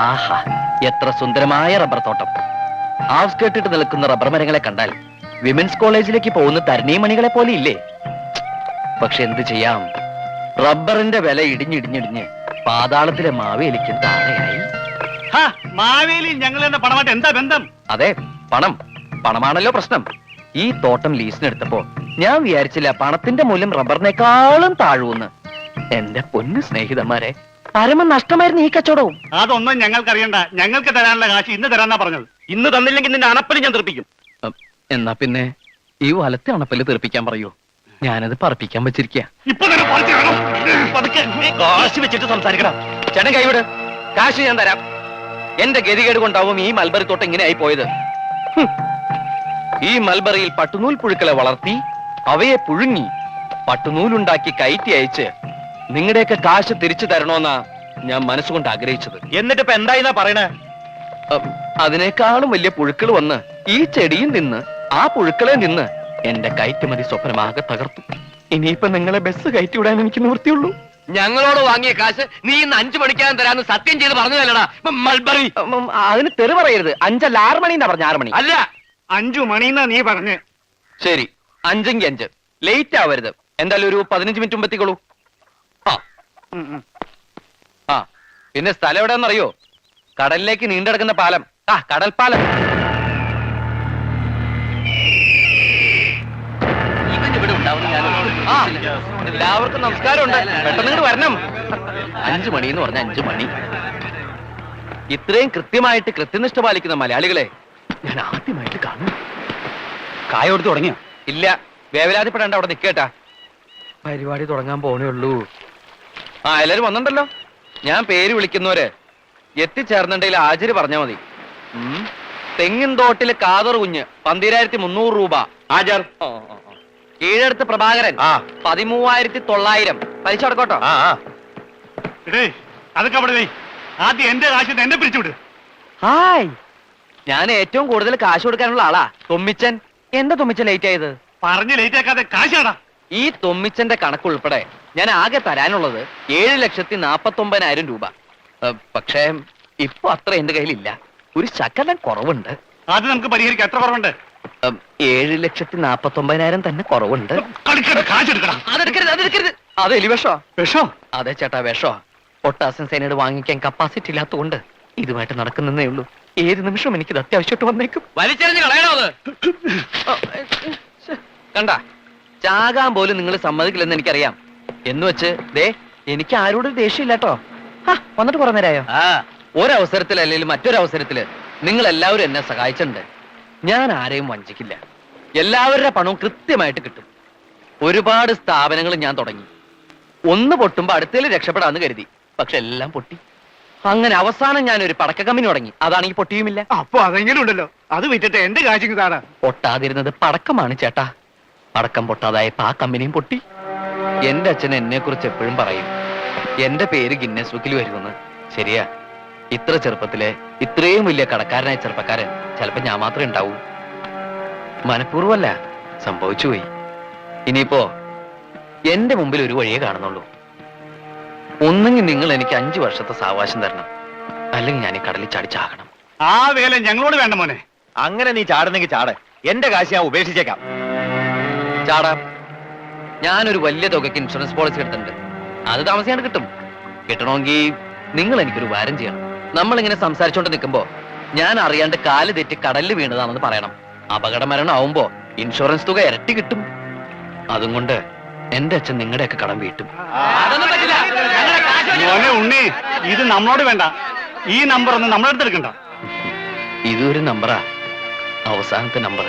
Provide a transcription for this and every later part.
ആഹാ, എത്ര സുന്ദരമായ റബ്ബർ തോട്ടം. ഔട്ട്സ്കേർട്ടിട്ട് നിൽക്കുന്ന റബ്ബർ മരങ്ങളെ കണ്ടാൽ വിമൻസ് കോളേജിലേക്ക് പോകുന്ന തരണീമണികളെ പോലെ ഇല്ലേ? പക്ഷെ എന്ത് ചെയ്യാം, റബ്ബറിന്റെ വില ഇടിഞ്ഞിടിഞ്ഞിടിഞ്ഞ് പാതാളത്തിലെ മാവേലിക്കും താഴെയായി. മാവേലി ഞങ്ങൾ എന്ന പണമായിട്ട് എന്താ ബന്ധം? അതെ, പണമാണല്ലോ പ്രശ്നം. ഈ തോട്ടം ലീസിനെടുത്തപ്പോ ഞാൻ വിചാരിച്ചില്ല പണത്തിന്റെ മൂല്യം റബ്ബറിനേക്കാളും താഴുവെന്ന്. എന്റെ പൊന്നു സ്നേഹിതന്മാരെ, പരമ നഷ്ടമായിരുന്നു ഈ കച്ചവടവും. അതൊന്നും ഞങ്ങൾക്കറിയണ്ട. ഞങ്ങൾക്ക് തരാനുള്ള കാശ് ഇന്ന് തരാന്നാ പറഞ്ഞത്. ഇന്ന് തന്നില്ലെങ്കിൽ നിന്റെ അണപ്പല് ഞാൻ തെറിപ്പിക്കും. എന്നാ പിന്നെ ഈ വലത്തെ അണപ്പല് തെറിപ്പിക്കാൻ പറയൂ. ഞാനത് പറപ്പിക്കാൻ വെച്ചിരിക്കുക. കാശ് വെച്ചിട്ട് സംസാരിക്കണം. ചേട്ടൻ കൈവിട്, കാശ് ഞാൻ തരാം. എന്റെ ഗതികേട് കൊണ്ടാവും ഈ മൽബറി തോട്ടം ഇങ്ങനെ ആയി പോയത്. ഈ മൽബറിയിൽ പട്ടുനൂൽ പുഴുക്കളെ വളർത്തി അവയെ പുഴുങ്ങി പട്ടുനൂലുണ്ടാക്കി കയറ്റി അയച്ച് നിങ്ങളുടെയൊക്കെ കാശ് തിരിച്ചു തരണോന്നാ ഞാൻ മനസ്സുകൊണ്ട് ആഗ്രഹിച്ചത്. എന്നിട്ട് ഇപ്പൊ എന്തായിന്നാ പറയണേ? അതിനേക്കാളും വലിയ പുഴുക്കൾ വന്ന് ഈ ചെടിയും നിന്ന് ആ പുഴുക്കളെ നിന്ന് എന്റെ കയറ്റുമതി സ്വപ്നമാകെ തകർത്തു. ഇനിയിപ്പൊ നിങ്ങളെ ബസ് കയറ്റി വിടാൻ എനിക്ക് നിവൃത്തിയുള്ളൂ. ഞങ്ങളോട് വാങ്ങിയ കാശ് നീ ഇന്ന് 5 മണിക്കാൻ തരാന്ന് സത്യം ചെയ്ത് പറഞ്ഞതല്ലടാ മൽബറി. അതിന് തെറി പറയരുത്. 5 അല്ല 6 മണി എന്നാ പറഞ്ഞ. 6 മണി അല്ല 5 മണിന്നാ നീ പറഞ്ഞ്. ശരി, 5 5 ലേറ്റ് ആവരുത്. എന്തായാലും ഒരു 15 മിനിറ്റ് മുമ്പ് എത്തിക്കോളൂ. ആ പിന്നെ സ്ഥലം എവിടെയെന്നറിയോ? കടലിലേക്ക് നീണ്ടെടുക്കുന്ന പാലം. കടൽപ്പാലം. എല്ലാവർക്കും നമസ്കാരമുണ്ട്. പെട്ടെന്ന് ഇങ്ങോട്ട് വരണം. 5 മണി എന്ന് പറഞ്ഞ 5 മണി. ഇത്രയും കൃത്യമായിട്ട് കൃത്യനിഷ്ഠ പാലിക്കുന്ന മലയാളികളെ ഞാൻ ആദ്യമായിട്ട് കാണും. കായ കൊടുത്ത് തുടങ്ങിയോ? ഇല്ല, വേവലാതിപ്പെടേണ്ട, അവിടെ നിൽക്കേട്ടാ. പരിപാടി തുടങ്ങാൻ പോണേ ഉള്ളൂ. എല്ലാരും വന്നിട്ടുണ്ടല്ലോ. ഞാൻ പേര് വിളിക്കുന്നവര് എത്തിച്ചേർന്നുണ്ടെങ്കിൽ ഹാജര് പറഞ്ഞാ മതി. തെങ്ങിൻ തോട്ടില് കാതർ കുഞ്ഞ് 12,300 രൂപ ഹാജർ. കീഴടുത്ത് പ്രഭാകരൻ 13,900. പലിശ അടക്കോട്ടോ. അതൊക്കെ അവിടെ ആദ്യം എന്റെ കാശ് എന്നെ പിരിച്ചുവിട്. ഹായ്, ഞാൻ ഏറ്റവും കൂടുതൽ കാശ് കൊടുക്കാനുള്ള ആളാ തൊമ്മിച്ചൻ. എന്താ തൊമ്മിച്ചൻ ലേറ്റ് ആയത്? പറഞ്ഞ് ലേറ്റ് ആക്കാതെ കാശാടാ. ഈ തൊമ്മിച്ചന്റെ കണക്കുൾപ്പെടെ ഞാൻ ആകെ തരാനുള്ളത് 7,49,000 രൂപ. പക്ഷേ ഇപ്പൊ അത്ര എന്റെ കയ്യിലില്ല. ഒരു ശകലം കുറവുണ്ട്. അത് നമുക്ക് പരിഹരിക്കാം. എത്ര കുറവുണ്ട്? 7,49,000 തന്നെ കുറവുണ്ട്. അതെടുക്കരുത്. അത് എലിവിഷോ? വിഷോ? അതെ ചേട്ടാ, വിഷോ. പൊട്ടാസ്യം സൈനൈഡ് വാങ്ങിക്കാൻ കപ്പാസിറ്റി ഇല്ലാത്തതുകൊണ്ട് ഇതുമായിട്ട് നടക്കുന്നേ ഉള്ളൂ. ഏത് നിമിഷം എനിക്കിത് അത്യാവശ്യമായിട്ട് വന്നേക്കും. വലിച്ചെറിഞ്ഞ് കളയണോ അത്? കണ്ട, ചാകാൻ പോലും നിങ്ങൾ സമ്മതിക്കില്ലെന്ന് എനിക്കറിയാം. എന്ന് വെച്ച് ദേ എനിക്ക് ആരോടും ദേഷ്യമില്ലാട്ടോ. വന്നിട്ട് കുറെ നേരമായോ? ഒരവസരത്തിൽ അല്ലെങ്കിൽ മറ്റൊരവസരത്തില് നിങ്ങൾ എല്ലാവരും എന്നെ സഹായിച്ചിട്ടുണ്ട്. ഞാൻ ആരെയും വഞ്ചിക്കില്ല. എല്ലാവരുടെ പണവും കൃത്യമായിട്ട് കിട്ടും. ഒരുപാട് സ്ഥാപനങ്ങൾ ഞാൻ തുടങ്ങി. ഒന്ന് പൊട്ടുമ്പോ അടുത്തേൽ രക്ഷപ്പെടാന്ന് കരുതി. പക്ഷെ എല്ലാം പൊട്ടി. അങ്ങനെ അവസാനം ഞാൻ ഒരു പടക്ക കമ്പനി തുടങ്ങി. അതാണെങ്കിൽ പൊട്ടിയുമില്ല. അപ്പൊ അതെങ്ങനെ ഉണ്ടല്ലോ. അത് വിറ്റിട്ട് എന്റെ കാശിങ് താടാ. പൊട്ടാതിരുന്നത് പടക്കമാണ് ചേട്ടാ. പടക്കം പൊട്ടാതായപ്പോ ആ കമ്പനിയും പൊട്ടി. എന്റെ അച്ഛൻ എന്നെ കുറിച്ച് എപ്പോഴും പറയും, എന്റെ പേര് ഗിന്നസ് ബുക്കിൽ വരുമെന്ന്. ശരിയാ, ഇത്ര ചെറുപ്പത്തിലെ ഇത്രയും വലിയ കടക്കാരനായ ചെറുപ്പക്കാരൻ ചിലപ്പോ ഞാൻ മാത്രമേ ഉണ്ടാവൂ. മനഃപൂർവ്വമല്ല, സംഭവിച്ചുപോയി. ഇനിയിപ്പോ എന്റെ മുമ്പിൽ ഒരു വഴിയേ കാണുന്നുള്ളൂ. ഒന്നെങ്കിൽ നിങ്ങൾ എനിക്ക് 5 വർഷത്തെ സാവകാശം തരണം, അല്ലെങ്കിൽ ഞാൻ ഈ കടലിൽ ചാടി ചാകണം. ആ വേല ഞങ്ങളോട് വേണ്ട മോനെ. അങ്ങനെ നീ ചാടുന്നെങ്കിൽ ചാട്. എന്റെ കാശ് ഞാൻ ഉപേക്ഷിച്ചേക്കാം. ചാടാം. ഞാനൊരു വലിയ തുകയ്ക്ക് ഇൻഷുറൻസ് പോളിസി എടുത്തിട്ടുണ്ട്. അത് താമസിയാണ്ട് കിട്ടും. കിട്ടണമെങ്കിൽ നിങ്ങൾ എനിക്കൊരു വാരം ചെയ്യണം. നമ്മളിങ്ങനെ സംസാരിച്ചോണ്ട് നിൽക്കുമ്പോ ഞാൻ അറിയാണ്ട് കാല് തെറ്റി കടലിൽ വീണതാണെന്ന് പറയണം. അപകട മരണം ആവുമ്പോ ഇൻഷുറൻസ് തുക ഇരട്ടി കിട്ടും. അതും കൊണ്ട് എന്റെ അച്ഛൻ നിങ്ങളുടെയൊക്കെ കടം വീട്ടും. മോനെ ഉണ്ണി, ഇത് നമ്മളോട് വേണ്ട. ഈ നമ്പർ ഒന്നും നമ്മളെടുത്ത് എടുക്കണ്ട. ഇതൊരു നമ്പറാ, അവസാനത്തെ നമ്പർ.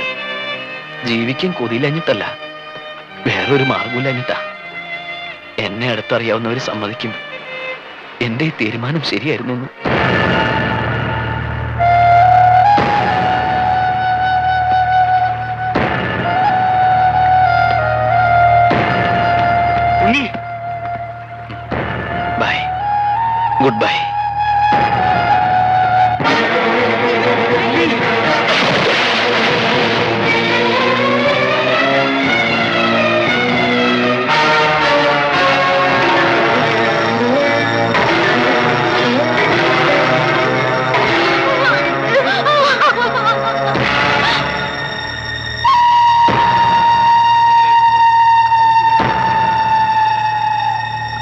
ജീവിക്കാൻ കൊതിയിലഞ്ഞിട്ടല്ല, വേറൊരു മാർഗമില്ലഞ്ഞിട്ടാ. എന്നെ അടുത്തറിയാവുന്നവര് സമ്മതിക്കും എന്റെ ഈ തീരുമാനം ശരിയായിരുന്നു. ഉണ്ണി, ബൈ, ഗുഡ് ബൈ.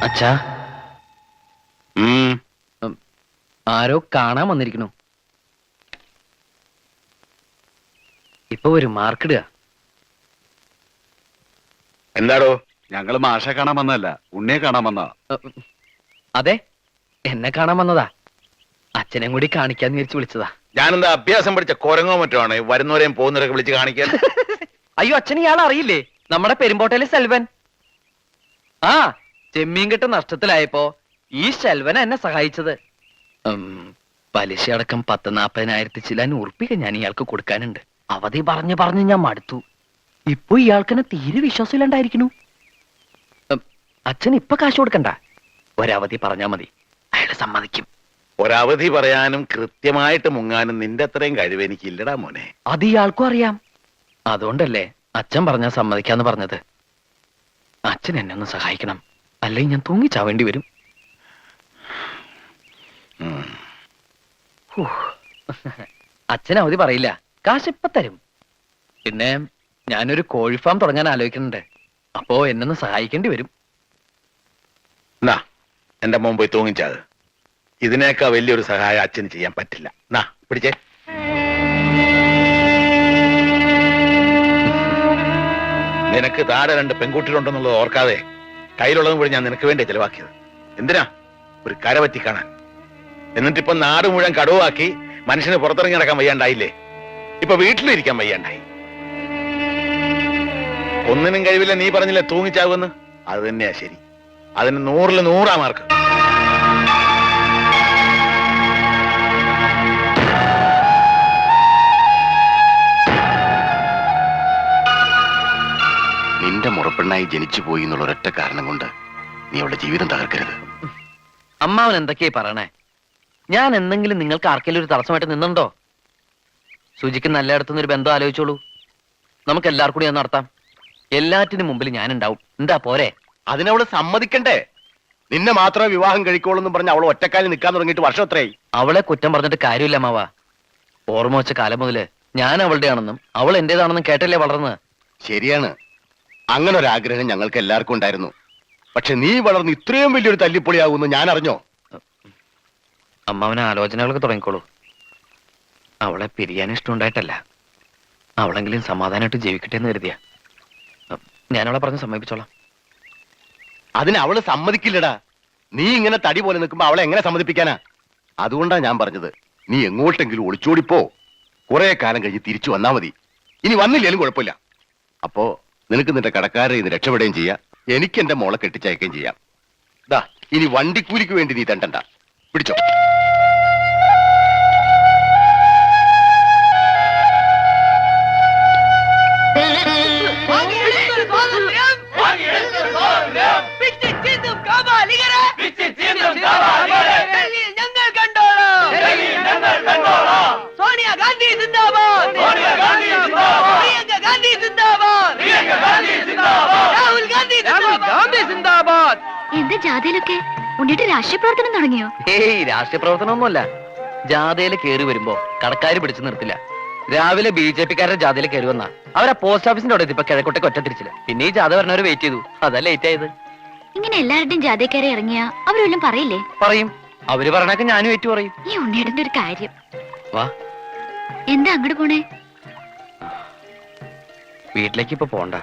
അച്ഛാ, ഉം. ആരോ കാണാൻ വന്നിരിക്കണു. ഇപ്പൊ ഒരു മാർക്കിടുക. എന്താടോ? ഞങ്ങള് മാഷെ കാണാൻ വന്നതല്ല, ഉണ്ണിയെ കാണാൻ വന്നതാ. അതെ, എന്നെ കാണാൻ വന്നതാ. അച്ഛനെയും കൂടി കാണിക്കാന്ന് വിചാരിച്ചു വിളിച്ചതാ. ഞാനെന്താ അഭ്യാസം പഠിച്ച കൊരങ്ങോ മറ്റോ ആണ് വരുന്നവരെയും പോകുന്നവരൊക്കെ വിളിച്ച് കാണിക്കാൻ? അയ്യോ, അച്ഛൻ ഇയാൾ അറിയില്ലേ? നമ്മുടെ പെരുമ്പോട്ടയിലെ സെൽവൻ. ആ, ചെമ്മീൻ കെട്ട് നഷ്ടത്തിലായപ്പോ ഈ സെൽവൻ എന്നെ സഹായിച്ചത്. പലിശ അടക്കം 40,000 ചില്ലാൻ ഉറുപ്പിക ഞാൻ ഇയാൾക്ക് കൊടുക്കാനുണ്ട്. അവധി പറഞ്ഞ് ഞാൻ മടുത്തു. ഇപ്പൊ ഇയാൾക്കെന്നെ തീരെ വിശ്വാസമില്ലാണ്ടായിരിക്കണു. അച്ഛൻ ഇപ്പൊ കാശ് കൊടുക്കണ്ട, ഒരവധി പറഞ്ഞാ മതി, അയാള് സമ്മതിക്കും. ഒരവധി പറയാനും കൃത്യമായിട്ട് മുങ്ങാനും നിന്റെ അത്രയും കഴിവ് എനിക്കില്ലടാ മോനെ. അത് ഇയാൾക്കും അറിയാം. അതുകൊണ്ടല്ലേ അച്ഛൻ പറഞ്ഞാ സമ്മതിക്കാന്ന് പറഞ്ഞത്. അച്ഛൻ എന്നെ ഒന്ന് സഹായിക്കണം, അല്ലെങ്കിൽ ഞാൻ തൂങ്ങിച്ചാവേണ്ടി വരും. ഉം. ഹൂ. അച്ഛൻ അവധി പറയില്ല, കാശ് ഇപ്പൊ തരും. പിന്നെ ഞാനൊരു കോഴി ഫാം തുടങ്ങാൻ ആലോചിക്കുന്നുണ്ട്. അപ്പോ എന്നൊന്ന് സഹായിക്കേണ്ടി വരും. നാ എന്റെ മോൻ പോയി തൂങ്ങിച്ചാത്. ഇതിനേക്കാ വലിയൊരു സഹായം അച്ഛന് ചെയ്യാൻ പറ്റില്ല. നാ പിടിച്ചേ. നിനക്ക് താഴെ 2 പെൺകുട്ടികളുണ്ടെന്നുള്ളത് ഓർക്കാതെ കയ്യിലുള്ളതും കൂടി ഞാൻ നിനക്ക് വേണ്ടി ചെലവാക്കിയത്. എന്തിനാ? ഒരു കരപറ്റി കാണാൻ. എന്നിട്ടിപ്പൊ നാട് മുഴുവൻ കടവാക്കി മനുഷ്യന് പുറത്തിറങ്ങി നടക്കാൻ വയ്യാണ്ടായില്ലേ? ഇപ്പൊ വീട്ടിലിരിക്കാൻ വയ്യാണ്ടായി. ഒന്നിനും കഴിവില്ല. നീ പറഞ്ഞില്ലേ തൂങ്ങിച്ചാവുമെന്ന്? അത് തന്നെയാ ശരി. അതിന് 100-ൽ 100 മാർക്ക്. നിന്റെ മുറപ്പെണ്ണായി ജനിച്ചു പോയി എന്നുള്ള ഒരൊറ്റ കാരണം കൊണ്ട് നീ അവളുടെ ജീവിതം തകർക്കരുത്. അമ്മാവൻ എന്തൊക്കെയായി പറയണേ? ഞാൻ എന്തെങ്കിലും നിങ്ങൾക്ക് ആർക്കെങ്കിലും ഒരു തടസ്സമായിട്ട് നിന്നുണ്ടോ? സുജിക്ക് നല്ലയിടത്തുനിന്ന് ഒരു ബന്ധം ആലോചിച്ചോളൂ. നമുക്ക് എല്ലാവർക്കും കൂടി ഒന്ന് നടത്താം. എല്ലാറ്റിനും മുമ്പിൽ ഞാനുണ്ടാവും. എന്താ പോരെ? അതിനവള് സമ്മതിക്കണ്ടേ? നിന്നെ മാത്രമേ വിവാഹം കഴിക്കോളെന്നും പറഞ്ഞ് അവൾ ഒറ്റക്കാലിൽ നിൽക്കാൻ തുടങ്ങിയിട്ട് വർഷം എത്രയായി? അവളെ കുറ്റം പറഞ്ഞിട്ട് കാര്യമില്ല മാവാ. ഓർമ്മ വെച്ച കാലം മുതല് ഞാൻ അവളുടെ ആണെന്നും അവൾ എന്റേതാണെന്നും കേട്ടല്ലേ വളർന്ന്. ശരിയാണ്, അങ്ങനെ ഒരു ആഗ്രഹം ഞങ്ങൾക്ക് എല്ലാവർക്കും ഉണ്ടായിരുന്നു. പക്ഷെ നീ വളർന്ന് ഇത്രയും വലിയൊരു തല്ലിപ്പൊളിയാകുമെന്ന് ഞാൻ അറിഞ്ഞോ? അമ്മാവനെ ആലോചനകളൊക്കെ തുടങ്ങിക്കോളൂ. അവളെ പിരിയാൻ ഇഷ്ടമുണ്ടായിട്ടല്ല, അവളെങ്കിലും സമാധാനമായിട്ട് ജീവിക്കട്ടെ എന്ന് കരുതിയ. ഞാനവളെ പറഞ്ഞ് സമ്മതിപ്പിച്ചോളാം. അതിന് അവള് സമ്മതിക്കില്ലടാ. നീ ഇങ്ങനെ തടി പോലെ നിൽക്കുമ്പോ അവളെ എങ്ങനെ സമ്മതിപ്പിക്കാനാ? അതുകൊണ്ടാ ഞാൻ പറഞ്ഞത്, നീ എങ്ങോട്ടെങ്കിലും ഒളിച്ചോടിപ്പോ. കുറെ കാലം കഴിഞ്ഞ് തിരിച്ചു വന്നാ മതി. ഇനി വന്നില്ലേലും കുഴപ്പമില്ല. അപ്പോ നിനക്ക് നിന്റെ കടക്കാരെ ഇന്ന് രക്ഷപ്പെടുകയും ചെയ്യാം, എനിക്ക് എന്റെ മോളെ കെട്ടിച്ചയക്കുകയും ചെയ്യാം. ദാ ഇനി വണ്ടിക്കൂലിക്ക് വേണ്ടി നീ തണ്ടണ്ട. പിടിച്ചോ. എന്താ ജാഥയിലൊക്കെ ഉണ്ണിട്ട് രാഷ്ട്രീയ പ്രവർത്തനം തുടങ്ങിയോ? ഏയ്, രാഷ്ട്രീയ പ്രവർത്തനമൊന്നുമല്ല. ജാഥയിൽ കയറി വരുമ്പോ കടക്കാര് പിടിച്ചു നിർത്തില്ല. രാവിലെ BJP-ക്കാരുടെ ജാഥയിൽ കയറി വന്നാ അവരാ പോസ്റ്റ് ഓഫീസിന്റെ അവിടെ ഇപ്പൊ കിഴക്കോട്ടേക്ക് ഒറ്റ തിരിച്ചില്ല. പിന്നെ ഈ ജാഥ വരണവരെ വെയിറ്റ് ചെയ്തു. അതാ ലേറ്റ് ആയത്. ഇങ്ങനെ എല്ലാവരുടെയും ജാഥക്കാരെ ഇറങ്ങിയ അവരെല്ലാം പറയില്ലേ? പറയും. അവര് പറഞ്ഞൊക്കെ ഞാനും ഏറ്റു പറയും. ഈ ഉണ്ണിയുടെ ഒരു കാര്യം. വാ, എന്താ അങ്ങോട്ട് പോണേ? വീട്ടിലേക്ക് ഇപ്പൊ പോണ്ട.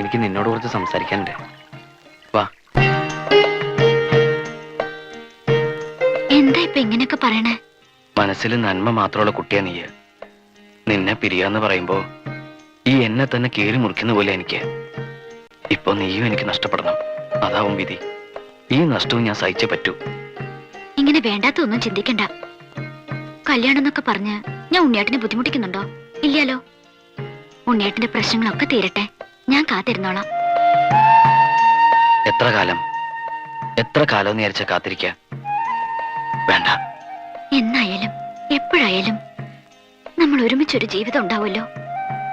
എനിക്ക് നിന്നോട് കുറച്ച് സംസാരിക്കാനുണ്ട്. വാ. എന്താ ഇപ്പൊ ഇങ്ങനെയൊക്കെ പറയണേ? മനസ്സിൽ നന്മ മാത്രമുള്ള കുട്ടിയാ നീ. നിന്നെ പിരിയാന്ന് പറയുമ്പോ ഈ എന്നെ തന്നെ കീറി മുറിക്കുന്ന പോലെ എനിക്ക്. ഇപ്പൊ നീയും എനിക്ക് നഷ്ടപ്പെടണം. അതാവും വിധി. ഈ നഷ്ടവും ഞാൻ സഹിച്ചേ പറ്റൂ. ഇങ്ങനെ വേണ്ടാത്തൊന്നും ചിന്തിക്കണ്ട. കല്യാണം എന്നൊക്കെ പറഞ്ഞ് ഞാൻ ഉണ്ണിയേട്ടനെ ബുദ്ധിമുട്ടിക്കുന്നുണ്ടോ? ഇല്ലല്ലോ. ഉണ്ണിയേട്ടന്റെ പ്രശ്നങ്ങളൊക്കെ തീരട്ടെ, ഞാൻ കാത്തിരുന്നോളാം. എത്ര കാലം എന്ന് വിചാരിച്ച കാത്തിരിക്ക? വേണ്ട. എന്നായാലും എപ്പോഴായാലും നമ്മൾ ഒരുമിച്ചൊരു ജീവിതം ഉണ്ടാവുമല്ലോ,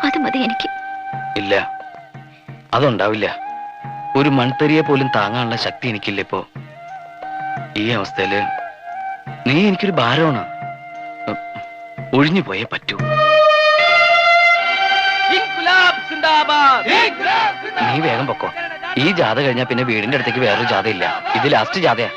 അത് മതി എനിക്ക്. ഇല്ല, അതുണ്ടാവില്ല. ഒരു മൺതരിയെ പോലും താങ്ങാനുള്ള ശക്തി എനിക്കില്ല ഇപ്പോ. ഈ അവസ്ഥയില് നീ എനിക്കൊരു ഭാരമാണ്. ഒഴിഞ്ഞു പോയേ പറ്റൂ. നീ വേഗം പൊക്കോ. ഈ ജാഥ കഴിഞ്ഞാൽ പിന്നെ വീടിന്റെ അടുത്തേക്ക് വേറൊരു ജാഥ ഇല്ല. ഇത് ലാസ്റ്റ് ജാഥയാ.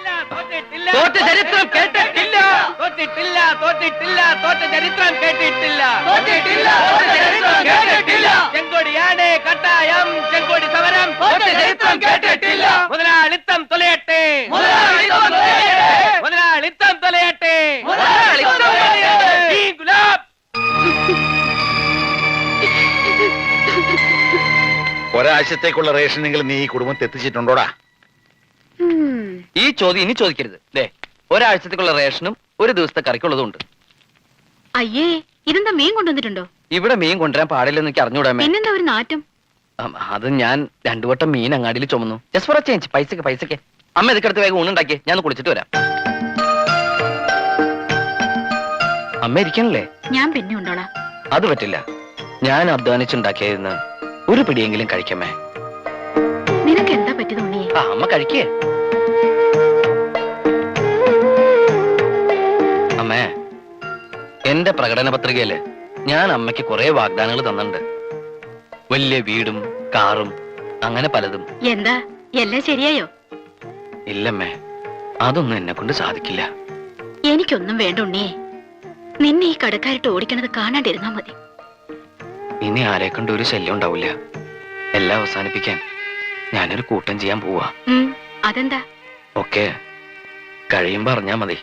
തോറ്റ ചരിത്രം കേട്ടിട്ടില്ല, തോറ്റിട്ടില്ല, തോറ്റിട്ടില്ല, തോറ്റ ചരിത്രം കേട്ടിട്ടില്ല, തോറ്റിട്ടില്ല, തോറ്റ ചരിത്രം കേട്ടിട്ടില്ല. ചെങ്കൊടിയാണ് കട്ടായം, ചെങ്കൊടി സമരം, തോറ്റ ചരിത്രം കേട്ടിട്ടില്ല. മുതലാളിത്തം തൊലയട്ടെ, മുതലാളിത്തം തൊലയട്ടെ, മുതലാളിത്തം തൊലയട്ടെ, മുതലാളിത്തം തൊലയട്ടെ. ഈ ഗുലാബ് ഒരാഴ്ചത്തേക്കുള്ള റേഷനെങ്കിലും നീ ഈ കുടുംബത്തെ എത്തിച്ചിട്ടുണ്ടോടാ? ഈ ചോദ്യം ഇനി ചോദിക്കരുത്. ദേ, ഒരാഴ്ചത്തേക്കുള്ള റേഷനും ഒരു ദിവസത്തെ കറിക്കുള്ളതും ഉണ്ട്. അയ്യേ, ഇതെന്താ മീൻ കൊണ്ടുവന്നിട്ടുണ്ടോ? ഇവിടെ മീൻ കൊണ്ടുവരാൻ പാടില്ലെന്ന് എനിക്ക് അറിഞ്ഞൂടാമേ. പിന്നെന്താ ഒരു നാറ്റം? അത് ഞാൻ 2 വട്ടം മീൻ അങ്ങാടിയിൽ ചുമന്നു. Just for A change. പൈസക്ക് അമ്മ ഇതൊക്കെ വേഗം ഊണുണ്ടാക്കിയേ, ഞാൻ ഒന്ന് കുളിച്ചിട്ട് വരാം. അമ്മ ഇരിക്കണല്ലേ? ഞാൻ പിന്നെ ഉണ്ടോളാം. അത് പറ്റില്ല. ഞാൻ അധ്വാനിച്ചുണ്ടാക്കിയതെന്ന് ഒരു പിടിയെങ്കിലും കഴിക്കമ്മേ. നിനക്ക് എന്താ പറ്റിയത് ഉണ്ണിയെ? അമ്മ കഴിക്കേ. അമ്മേ, എന്റെ പ്രകടന പത്രികയില് ഞാൻ അമ്മയ്ക്ക് കുറെ വാഗ്ദാനങ്ങൾ തന്നിട്ടുണ്ട്. വലിയ വീടും കാറും അങ്ങനെ പലതും. എന്താ എല്ലാം ശരിയായോ? ഇല്ലമ്മേ, അതൊന്നും എന്നെ കൊണ്ട് സാധിക്കില്ല. എനിക്കൊന്നും വേണ്ട ഉണ്ണിയെ. നിന്നെ ഈ കടക്കാരിട്ട് ഓടിക്കണത് കാണാണ്ടിരുന്നാ മതി. ഇനി ആരെ കൊണ്ട് ഒരു ശല്യം ഉണ്ടാവില്ല. എല്ലാം അവസാനിപ്പിക്കാൻ ഞാനൊരു കൂട്ടം ചെയ്യാൻ പോവാ. അതെന്താ? ഒക്കെ കഴിയുമ്പോ അറിഞ്ഞാ മതി.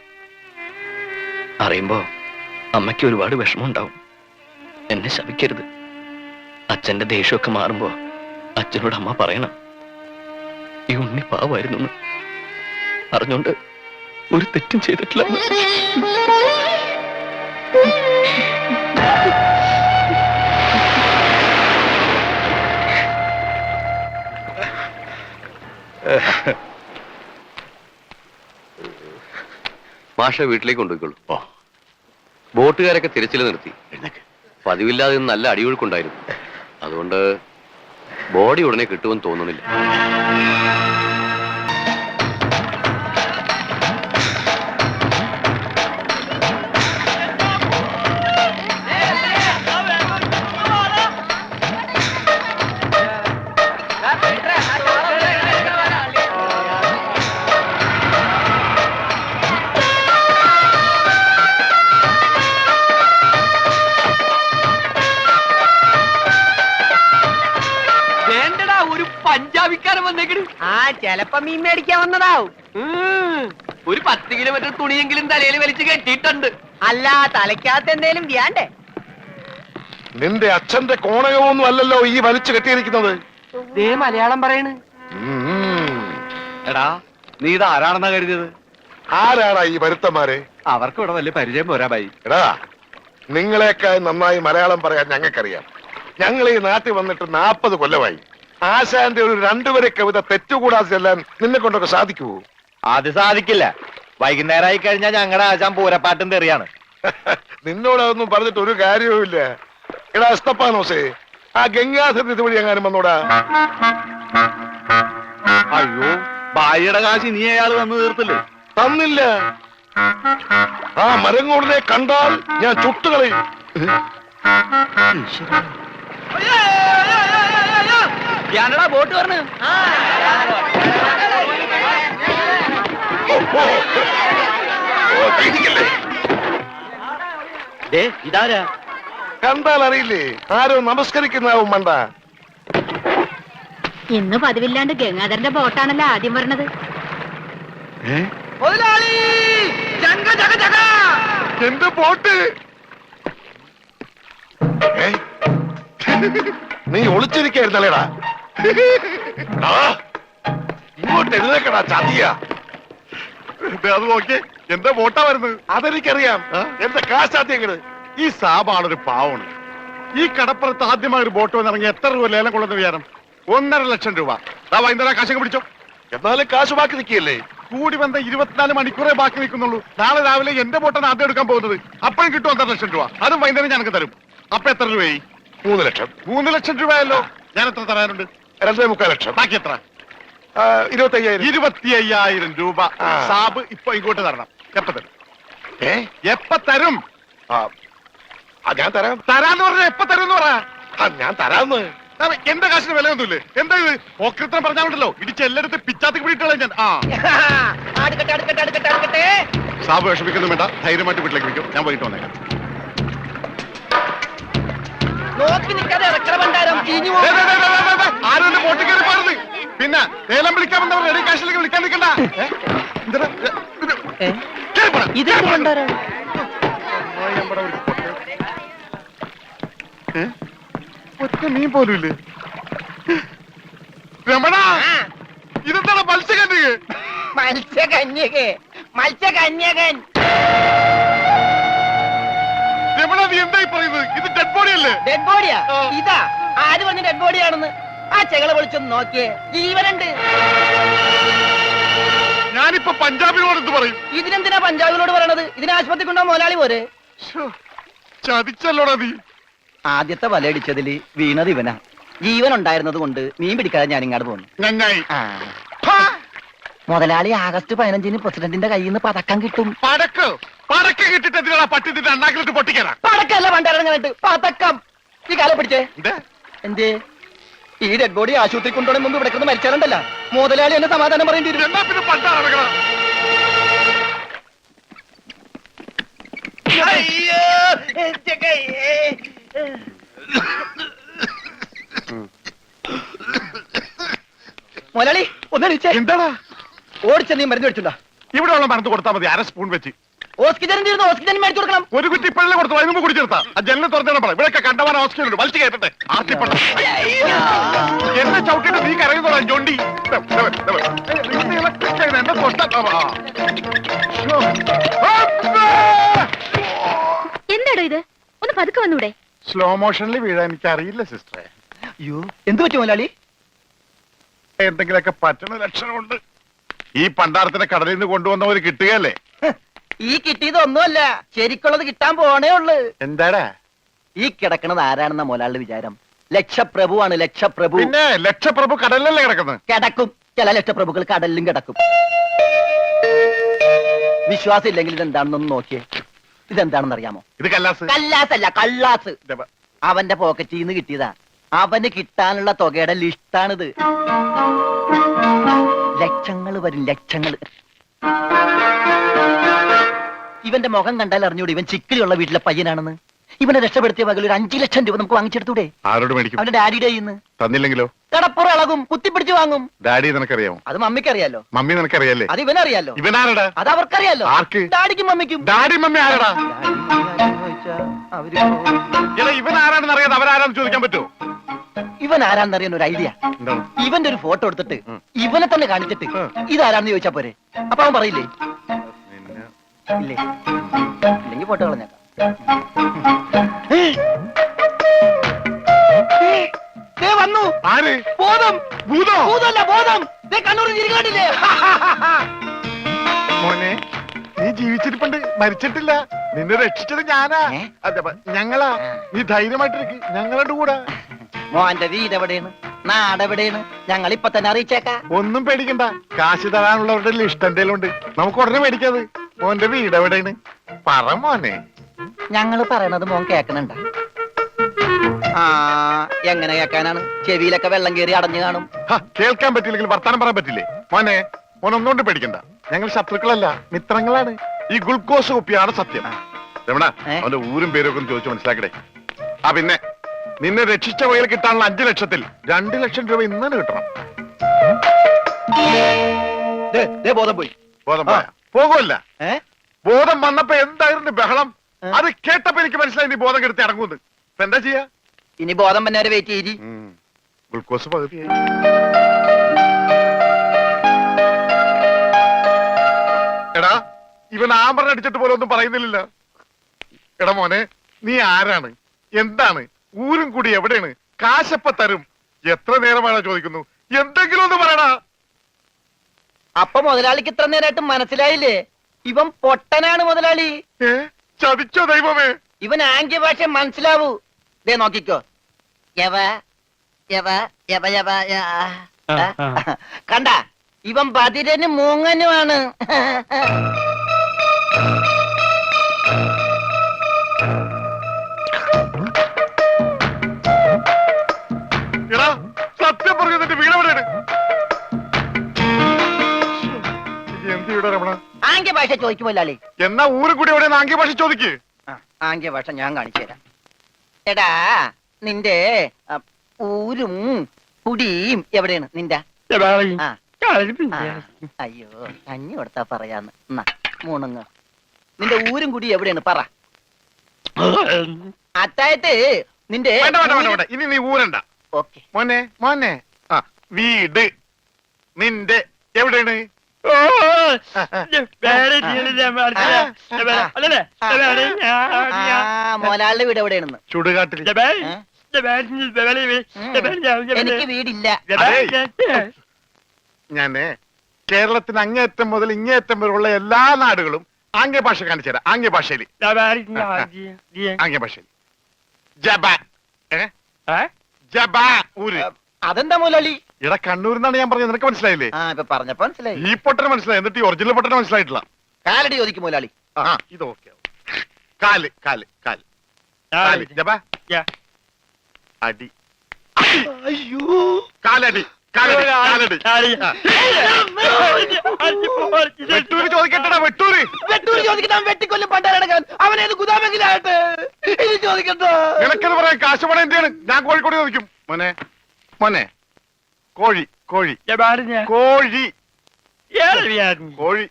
അറിയുമ്പോ അമ്മയ്ക്ക് ഒരുപാട് വിഷമം ഉണ്ടാവും. എന്നെ ശപിക്കരുത്. അച്ഛന്റെ ദേഷ്യമൊക്കെ മാറുമ്പോ അച്ഛനോട് അമ്മ പറയണം, ഈ ഉണ്ണി പാവായിരുന്നു, അറിഞ്ഞോണ്ട് ഒരു തെറ്റും ചെയ്തിട്ടില്ല. മാഷ വീട്ടിലേക്ക് കൊണ്ടുപോയിക്കോളൂ. ബോട്ടുകാരൊക്കെ തിരച്ചിൽ നിർത്തി. പതിവില്ലാതെ ഇന്ന് നല്ല അടിയൊഴുക്കുണ്ടായിരുന്നു. അതുകൊണ്ട് ബോഡി ഉടനെ കിട്ടുമെന്ന് തോന്നുന്നില്ല. പഞ്ചാബിക്കാരൻ വന്നേക്കണ്. ചെലപ്പോ മീൻ മേടിക്കാൻ വന്നതാവും. ഒരു 10 കിലോമീറ്റർ തുണിയെങ്കിലും തലയിൽ വലിച്ചു കെട്ടിയിട്ടുണ്ട്. അല്ല, തലയ്ക്കകത്ത് എന്തേലും വ്യാണ്ടേ? നിന്റെ അച്ഛന്റെ കോണകമൊന്നും അല്ലല്ലോ ഈ വലിച്ചു കെട്ടിയിരിക്കുന്നത്. ദേ മലയാളം പറയണ്. എടാ, നീ ഇത് ആരാണെന്നാ കരുതിയത്? ആരാടാ ഈ വരുത്തന്മാരെ? അവർക്ക് ഇവിടെ വലിയ പരിചയം പോരാ ബൈ. എടാ, നിങ്ങളെക്കാൾ നന്നായി മലയാളം പറയാൻ ഞങ്ങൾക്കറിയാം. ഞങ്ങൾ ഈ നാട്ടിൽ വന്നിട്ട് 40 കൊല്ലമായി. ആശാന്റെ ഒരു 2 വരെ കവിത തെറ്റുകൂടാതെ ചെല്ലാൻ നിന്നെ കൊണ്ടൊക്കെ സാധിക്കുവോ? അത് സാധിക്കില്ല. വൈകുന്നേരമായി കഴിഞ്ഞാൽ ഞങ്ങളുടെ ആശാൻ പൂരപ്പാട്ടും തെറിയാണ്. നിന്നോടൊന്നും പറഞ്ഞിട്ട് ഒരു കാര്യവുമില്ല. എടാ എസ്തപ്പാനോസേ, ആ ഗംഗാധരൻ ഇതുവഴി എങ്ങാനും വന്നോടാ. അയ്യോ, ഭായിയുടെ കാശ് നീ അയാൾ വന്ന് തീർത്തില്ലേ? തന്നില്ല. ആ മരങ്ങോടിനെ കണ്ടാൽ ഞാൻ ചുട്ടുകളയും. ഞാനടാ ബോട്ട് പറഞ്ഞു. ഇതാരാ? കണ്ടാൽ അറിയില്ലേ? ആരോ നമസ്കരിക്കുന്നാവും മണ്ട. ഇന്ന് പതിവില്ലാണ്ട് ഗംഗാധരന്റെ ബോട്ടാണല്ലോ ആദ്യം പറഞ്ഞത്. എന്റെ ബോട്ട് നീ ഒളിച്ചിരിക്കായിരുന്നല്ലേടാ? ഇങ്ങോട്ട് എഴുന്നേക്കടാ ചതിയ. അത് നോക്കി എന്റെ ബോട്ടാ വരുന്നത്. അതെനിക്കറിയാം. എന്റെ കാശാദ്യങ്ങള്. ഈ സാബാണൊരു പാവണ്. ഈ കടപ്പുറത്ത് ആദ്യമായി ഒരു ബോട്ട് വന്നിറങ്ങി എത്ര രൂപ ലേലം കൊള്ളുന്ന വിചാരം? 1.5 ലക്ഷം രൂപ. വൈകുന്നേരം കാശൊക്കെ പിടിച്ചോ. എന്നാലും കാശ് ബാക്കി നിൽക്കിയല്ലേ? കൂടി വന്ന 24 മണിക്കൂറേ ബാക്കി നിൽക്കുന്നുള്ളൂ. നാളെ രാവിലെ എന്റെ ബോട്ടാണ് ആദ്യം എടുക്കാൻ പോകുന്നത്. അപ്പോഴും കിട്ടും 1.5 ലക്ഷം രൂപ. അതും വൈകുന്നേരം ഞങ്ങൾക്ക് തരും. അപ്പൊ എത്ര രൂപയായി? 3 ലക്ഷം. 3 ലക്ഷം രൂപയല്ലോ. ഞാൻ എത്ര തരാനുണ്ട്? 2.25 ലക്ഷം. ബാക്കി എത്ര? 25,000. 25,000 രൂപ സാബ് ഇപ്പൊ ഇങ്ങോട്ട് തരണം. എപ്പ തരും? എപ്പ തരും? ഞാൻ തരാം. തരാന്ന് പറഞ്ഞ എപ്പ തരും എന്ന് പറ. ഞാൻ തരാന്ന്. എന്റെ കാശിന് വിലയൊന്നുമില്ലേ? എന്താ ഇത് ഓക്രിത്രം പറഞ്ഞാലുണ്ടല്ലോ ഇടിച്ച് എല്ലായിടത്തും പിച്ചാത്തി പിടിയിട്ടുള്ള ഞാൻ. ആ അടുക്കട്ടെ അടുക്കട്ടെ അടുക്കട്ടെ അടുക്കട്ടെ. സാബ് വിഷമിക്കൊന്നും വേണ്ട, ധൈര്യമായിട്ട് വീട്ടിലേക്ക് വിളിക്കും. ഞാൻ വൈകിട്ട് വന്നേക്കാം. നോക്കി നിൽക്കാതെ ഇറക്കണ ഭണ്ഡാരം ചീഞ്ഞു ദേ, പോകും. ദേ, ദേ, ദേ, ദേ, ദേ, ആരും എന്റെ ബോട്ടിൽ കയറി പാടുന്നത്. പിന്നെ ലേലം വിളിക്കാമെന്നവർ റെഡി കാശിലേക്ക് വിളിക്കാൻ നിൽക്കണ്ട. ഇതെന്ത് ഭണ്ഡാരാണ്? ഒറ്റ മീൻ പോലും ഇല്ലേ? രമണ, ഇതെന്താണ് മത്സ്യകന്യക? മത്സ്യകന്യകൻ. രമണ, നീ എന്തായി പറയുന്നത്? ഇത് ഡെഡ് ബോഡി അല്ലേ? ഡെഡ് ബോഡിയാ? ആ. ഇതാ ആര് പറഞ്ഞ ഡെഡ് ബോഡിയാണെന്ന്? ആ ചെകളെ വിളിച്ചൊന്ന് നോക്കിയേ, ജീവനുണ്ട്. ഞാനിപ്പോ പഞ്ചാബിനോട് എന്ത് പറയും? ഇതിനെന്തിനാ പഞ്ചാബിനോട് പറയണത്? ഇതിന് ആശുപത്രി കൊണ്ടോ മുതലാളി പോരെ? ശ്ശോ, ചതിച്ചല്ലോടാ നീ. ആദ്യത്തെ വലയടിച്ചതില് വീണത് ഇവനാ. ജീവൻ ഉണ്ടായിരുന്നത് കൊണ്ട് മീൻ പിടിക്കാതെ ഞാൻ ഇങ്ങോട്ട് പോന്നു. നന്നായി. മുതലാളി ആഗസ്റ്റ് 15-ന് പ്രസിഡന്റിന്റെ കയ്യിൽ നിന്ന് പതക്കം കിട്ടും. പടക്ക് കിട്ടിട്ട് എന്തിനാ പട്ടി നിന്റെ അണ്ണാക്കിലിട്ട് പൊട്ടിക്കാനാ? പടക്കല്ല പണ്ടാരങ്ങായിട്ട് പതക്കം. ഈ കാലം പിടിച്ചേ. എന്തേ ഈ ഡെഡ് ബോഡി ആശുപത്രി കൊണ്ടുപോകണ മുമ്പ് ഇവിടെ കിടന്ന് മരിച്ചാലുണ്ടല്ല മുതലാളി എന്നെ സമാധാനം പറയേണ്ടി വരും. എന്നാ പിന്നെ പണ്ടാറ മുതലാളി ഒന്നടിച്ചേ. എന്താടാ? ഓടിച്ച നീ മരുന്ന് മേടിച്ചുണ്ടാ. ഇവിടെ ഉള്ള മരുന്ന് കൊടുത്താൽ മതി, അര സ്പൂൺ വെച്ച്. ഓക്സിജൻ തീർന്നു, ഓക്സിജൻ മേടിച്ചു കൊടുക്കണം. ഒരു കുറ്റി ഇപ്പോഴല്ലേ കൊടുത്തു, അതിന് മുമ്പ് കുടിച്ചെടുത്താ. ആ ജനലിൽ തുറന്നിടാൻ പറ. ഇവിടെയൊക്കെ കണ്ടവാൻ ഓക്സിജൻ ഉണ്ട്, വലിച്ചു കയറ്റട്ടെ. ആർത്തിപ്പണ്ട എന്നെ ചവിട്ടിട്ട് നീ കരയുന്നോളാം ജോണ്ടി. എന്നെ തൊട്ട എന്താടോ ഇത്? ഒന്ന് പതുക്കെ വന്നൂടെ? സ്ലോ മോഷനിൽ വീഴാൻ എനിക്ക് അറിയില്ല സിസ്റ്ററെ. അയ്യോ എന്ത് പറ്റും മുതലാളി? എന്തെങ്കിലുമൊക്കെ പറ്റണ ലക്ഷണമുണ്ട്. ഈ പണ്ടാരത്തിനെ കടലിൽ നിന്ന് കൊണ്ടുവന്നവര് കിട്ടുകയല്ലേ? ഈ കിട്ടിയതൊന്നുമല്ല, ശരിക്കുള്ളത് കിട്ടാൻ പോണേ ഉള്ളു. എന്താടാ? ഈ കിടക്കണത് ആരാണെന്ന മുതലാളിയുടെ വിചാരം? ലക്ഷപ്രഭുവാണ്, ലക്ഷപ്രഭു. പിന്നെ ലക്ഷപ്രഭു കടലിലല്ലേ കിടക്കുന്നത്? കിടക്കും. ചില ലക്ഷപ്രഭുക്കൾ കടലിലും കിടക്കും. വിശ്വാസം ഇല്ലെങ്കിൽ ഇതെന്താണെന്നൊന്ന് നോക്കിയേ. ഇതെന്താണെന്ന് അറിയാമോ? ഇത് കല്ലാസ്. കല്ലാസല്ല, കള്ളാസ്. അവന്റെ പോക്കറ്റിൽ നിന്ന് കിട്ടിയതാ. അവന് കിട്ടാനുള്ള തുകയുടെ ലിസ്റ്റാണിത്. ലക്ഷങ്ങൾ വരും, ലക്ഷങ്ങൾ. ഇവന്റെ മുഖം കണ്ടാൽ അറിഞ്ഞൂടെ ഇവൻ ചിക്കിളിയുള്ള വീട്ടിലെ പയ്യനാണെന്ന്? ഇവനെ രക്ഷപ്പെടുത്തിയ പകൽ ഒരു 5 ലക്ഷം രൂപ നമുക്ക് വാങ്ങിച്ചെടുത്തൂടെ? ആരോട് മേടിക്കും? അവന്റെ ഡാഡിയുടെ കയ്യിന്ന്. തന്നില്ലെങ്കിലോ? കടപ്പുറം ഇളകും, കുത്തിപ്പിടിച്ച് വാങ്ങും. ഡാഡി നിനക്കറിയാമോ? അത് മമ്മിക്കറിയാലോ. മമ്മി നിനക്കറിയാലേ? അത് ഇവനറിയാലോ. ഇവനാരടാ? അത് അവർക്കറിയാലോ. ആർക്ക്? ഡാഡിക്കും മമ്മിക്കും. ഡാഡി മമ്മി ആരടാ? അവര് എടാ, ഇവൻ ആരാണെന്ന് അറിയാതെ അവരാരാന്ന് ചോദിക്കാൻ പറ്റുമോ? ഇവൻ ആരാന്നറിയാൻ ഒരു ഐഡിയ. എന്താണ്? ഇവന്റെ ഒരു ഫോട്ടോ എടുത്തിട്ട് ഇവനെ തന്നെ കാണിച്ചിട്ട് ഇതാരാന്ന് ചോദിച്ചാ പോരെ? അപ്പൊ അവൻ പറയില്ലേ? ഇല്ലേ? ഇല്ലെങ്കിൽ ഫോട്ടോ കളഞ്ഞേക്കാം. ദേ വന്നു. ആര്? ബോധം. ഭൂതോ? ഭൂതമല്ല, ബോധം. ദേ കണ്ണൂർ ചിരിക്കാണ്ടില്ലേ? മോനെ, നീ ജീവിച്ചിരിപ്പുണ്ട്, മരിച്ചിട്ടില്ല. നിന്നെ രക്ഷിച്ചത് ഞാനാ. അതെ, ഞങ്ങളാ. നീ ധൈര്യമായിട്ടിരിക്ക്, ഞങ്ങളുടെ കൂടെ. മോന്റെ വീട് എവിടെയാണ്? നാടെവിടെയാണ്? ഞങ്ങൾ ഇപ്പൊ തന്നെ അറിയിച്ചേക്കാം. ഒന്നും പേടിക്കണ്ട, കാശ് തരാനുള്ളവരുടെ ലിസ്റ്റ് എന്തേലും ഉണ്ട്. നമുക്ക് ഉടനെ മേടിക്കാത്. മോന്റെ വീട് എവിടെയാണ്? പറ മോനെ. ഞങ്ങൾ പറയണത് മോൻ കേക്കണുണ്ട? ആ എങ്ങനെ കേക്കാനാണ്? ചെവിയിലൊക്കെ വെള്ളം കയറി അടഞ്ഞു കാണും. കേൾക്കാൻ പറ്റില്ലെങ്കിൽ വർത്താനം പറയാൻ പറ്റില്ലേ? മോനെ, മോൻ ഒന്നുകൊണ്ട് പേടിക്കണ്ട. ഞങ്ങൾ ശത്രുക്കളല്ല, മിത്രങ്ങളാണ്. ഈ ഗ്ലൂക്കോസ് കുപ്പിയാണ് സത്യം. രമണ, അവന്റെ ഊരും പേരും ഒക്കെ ഒന്ന് ചോദിച്ചു മനസ്സിലാക്കടേ. ആ പിന്നെ നിന്നെ രക്ഷിച്ച വകയിൽ കിട്ടാനുള്ള 5 ലക്ഷത്തിൽ 2 ലക്ഷം രൂപ ഇന്ന് തന്നെ കിട്ടണം. ബോധം പോയി. ബോധം പോയാ? പോകുമല്ല. ബോധം വന്നപ്പോ എന്തായിരുന്നു ബഹളം? അത് കേട്ടപ്പോ എനിക്ക് മനസ്സിലായി നീ ബോധം കെടുത്തി ഇറങ്ങുന്നത്. ഇപ്പൊ എന്താ ചെയ്യാ? ഇനി ബോധം വന്നെ വരെ വെയിറ്റ് ചെയ്തി. ഗ്ലൂക്കോസ് പകുതിയായി. എടാ, ഇവൻ ആമ്പറിന് അടിച്ചിട്ട് പോലെ ഒന്നും പറയുന്നില്ല. എടാ മോനെ, നീ ആരാണ്? എന്താണ്? ഊരും കൂടി എവിടെയാണ്? കാശപ്പ തരും. എത്ര നേരമാണ് ചോദിക്കുന്നു? എന്തെങ്കിലും ഒന്ന് പറയടാ. അപ്പൊ മുതലാളിക്ക് ഇത്ര നേരമായിട്ട് മനസ്സിലായില്ലേ? ഇവൻ പൊട്ടനാണ് മുതലാളി. ചതിച്ചോ ദൈവമേ? ഇവൻ ആംഗ്യ ഭാഷ മനസ്സിലാവൂ. ദേ നോക്കിക്കോ. യവ യവ യവ യവ കണ്ട, ഇവൻ ബദിരനും മൂങ്ങനുമാണ്. കൂടിയുടെ രമണ? ആംഗ്യ ഭാഷ ചോദിക്കും മുതലാളി. എന്നാ ഊരും കൂടി എവിടെ ആംഗ്യ ഭാഷ ചോദിക്ക്. ആംഗ്യ ഭാഷ ഞാൻ കാണിച്ചു തരാം. എടാ നിന്റെ ഊരും കുടിയും എവിടെയാണ് നിന്റെ? ആ. അയ്യോ കഞ്ഞി കൊടുത്താ പറയാന്ന്. എന്നാ മൂണുങ്ങ്. നിന്റെ ഊരും കുടി എവിടെയാണ് പറ. അത്തായത്ത് നിന്റെ വേണ്ട വേണ്ട വേണ്ട വേണ്ട, ഇനി നീ ഊരണ്ട. ഓക്കെ. മോനെ മോനെ, ആ വീട് നിന്റെ എവിടെയാണ്? മോലാളിന്റെ വീട് എവിടെയാണെന്ന്? ചുടുകാട്ടിൽ. എനിക്ക് വീടില്ല. ഞാന് കേരളത്തിന് അങ്ങേയറ്റം മുതൽ ഇങ്ങേയറ്റം വരെയുള്ള എല്ലാ നാടുകളും ആംഗ്യ ഭാഷ കാണിച്ചു തരാം. ആംഗ്യ ഭാഷയിൽ ആംഗ്യ ഭാഷയിൽ ജബ ജബ ഊര്. അതെന്താ മുതലാളി? ഇവിടെ കണ്ണൂരിന്നാണ് ഞാൻ പറഞ്ഞത്, നിനക്ക് മനസ്സിലായില്ലേ? ആ ഇപ്പൊ പറഞ്ഞപ്പോ മനസ്സിലായി. ഈ പൊട്ടന് മനസ്സിലായി, എന്നിട്ട് ഈ ഒറിജിനൽ പൊട്ടന് മനസ്സിലായിട്ടില്ല. കാലടി ചോദിക്കും മുതലാളി. ആ ഇത് ഓക്കെ. കാല് കാല് കാല് കാല് ജബ അടി. അയ്യോ കാലടി കാലടി കാലടി. വെട്ടൂര് ചോദിക്കട്ടെടാ, വെട്ടൂര്. വെട്ടൂര് ചോദിക്കാൻ വെട്ടിക്കൊല്ലും പണ്ടാരടക്കാൻ അവനേത് ഗുദാമെങ്കിലാകട്ടെ. ഇത് ചോദിക്കട്ടോ. നിനക്കെന്ന് പറയാൻ കാശ് പണം എന്റെയാണ്. ഞാൻ കോഴിക്കോട് ചോദിക്കും. മോനെ മോനെ കോഴി കോഴി കോഴി കോഴി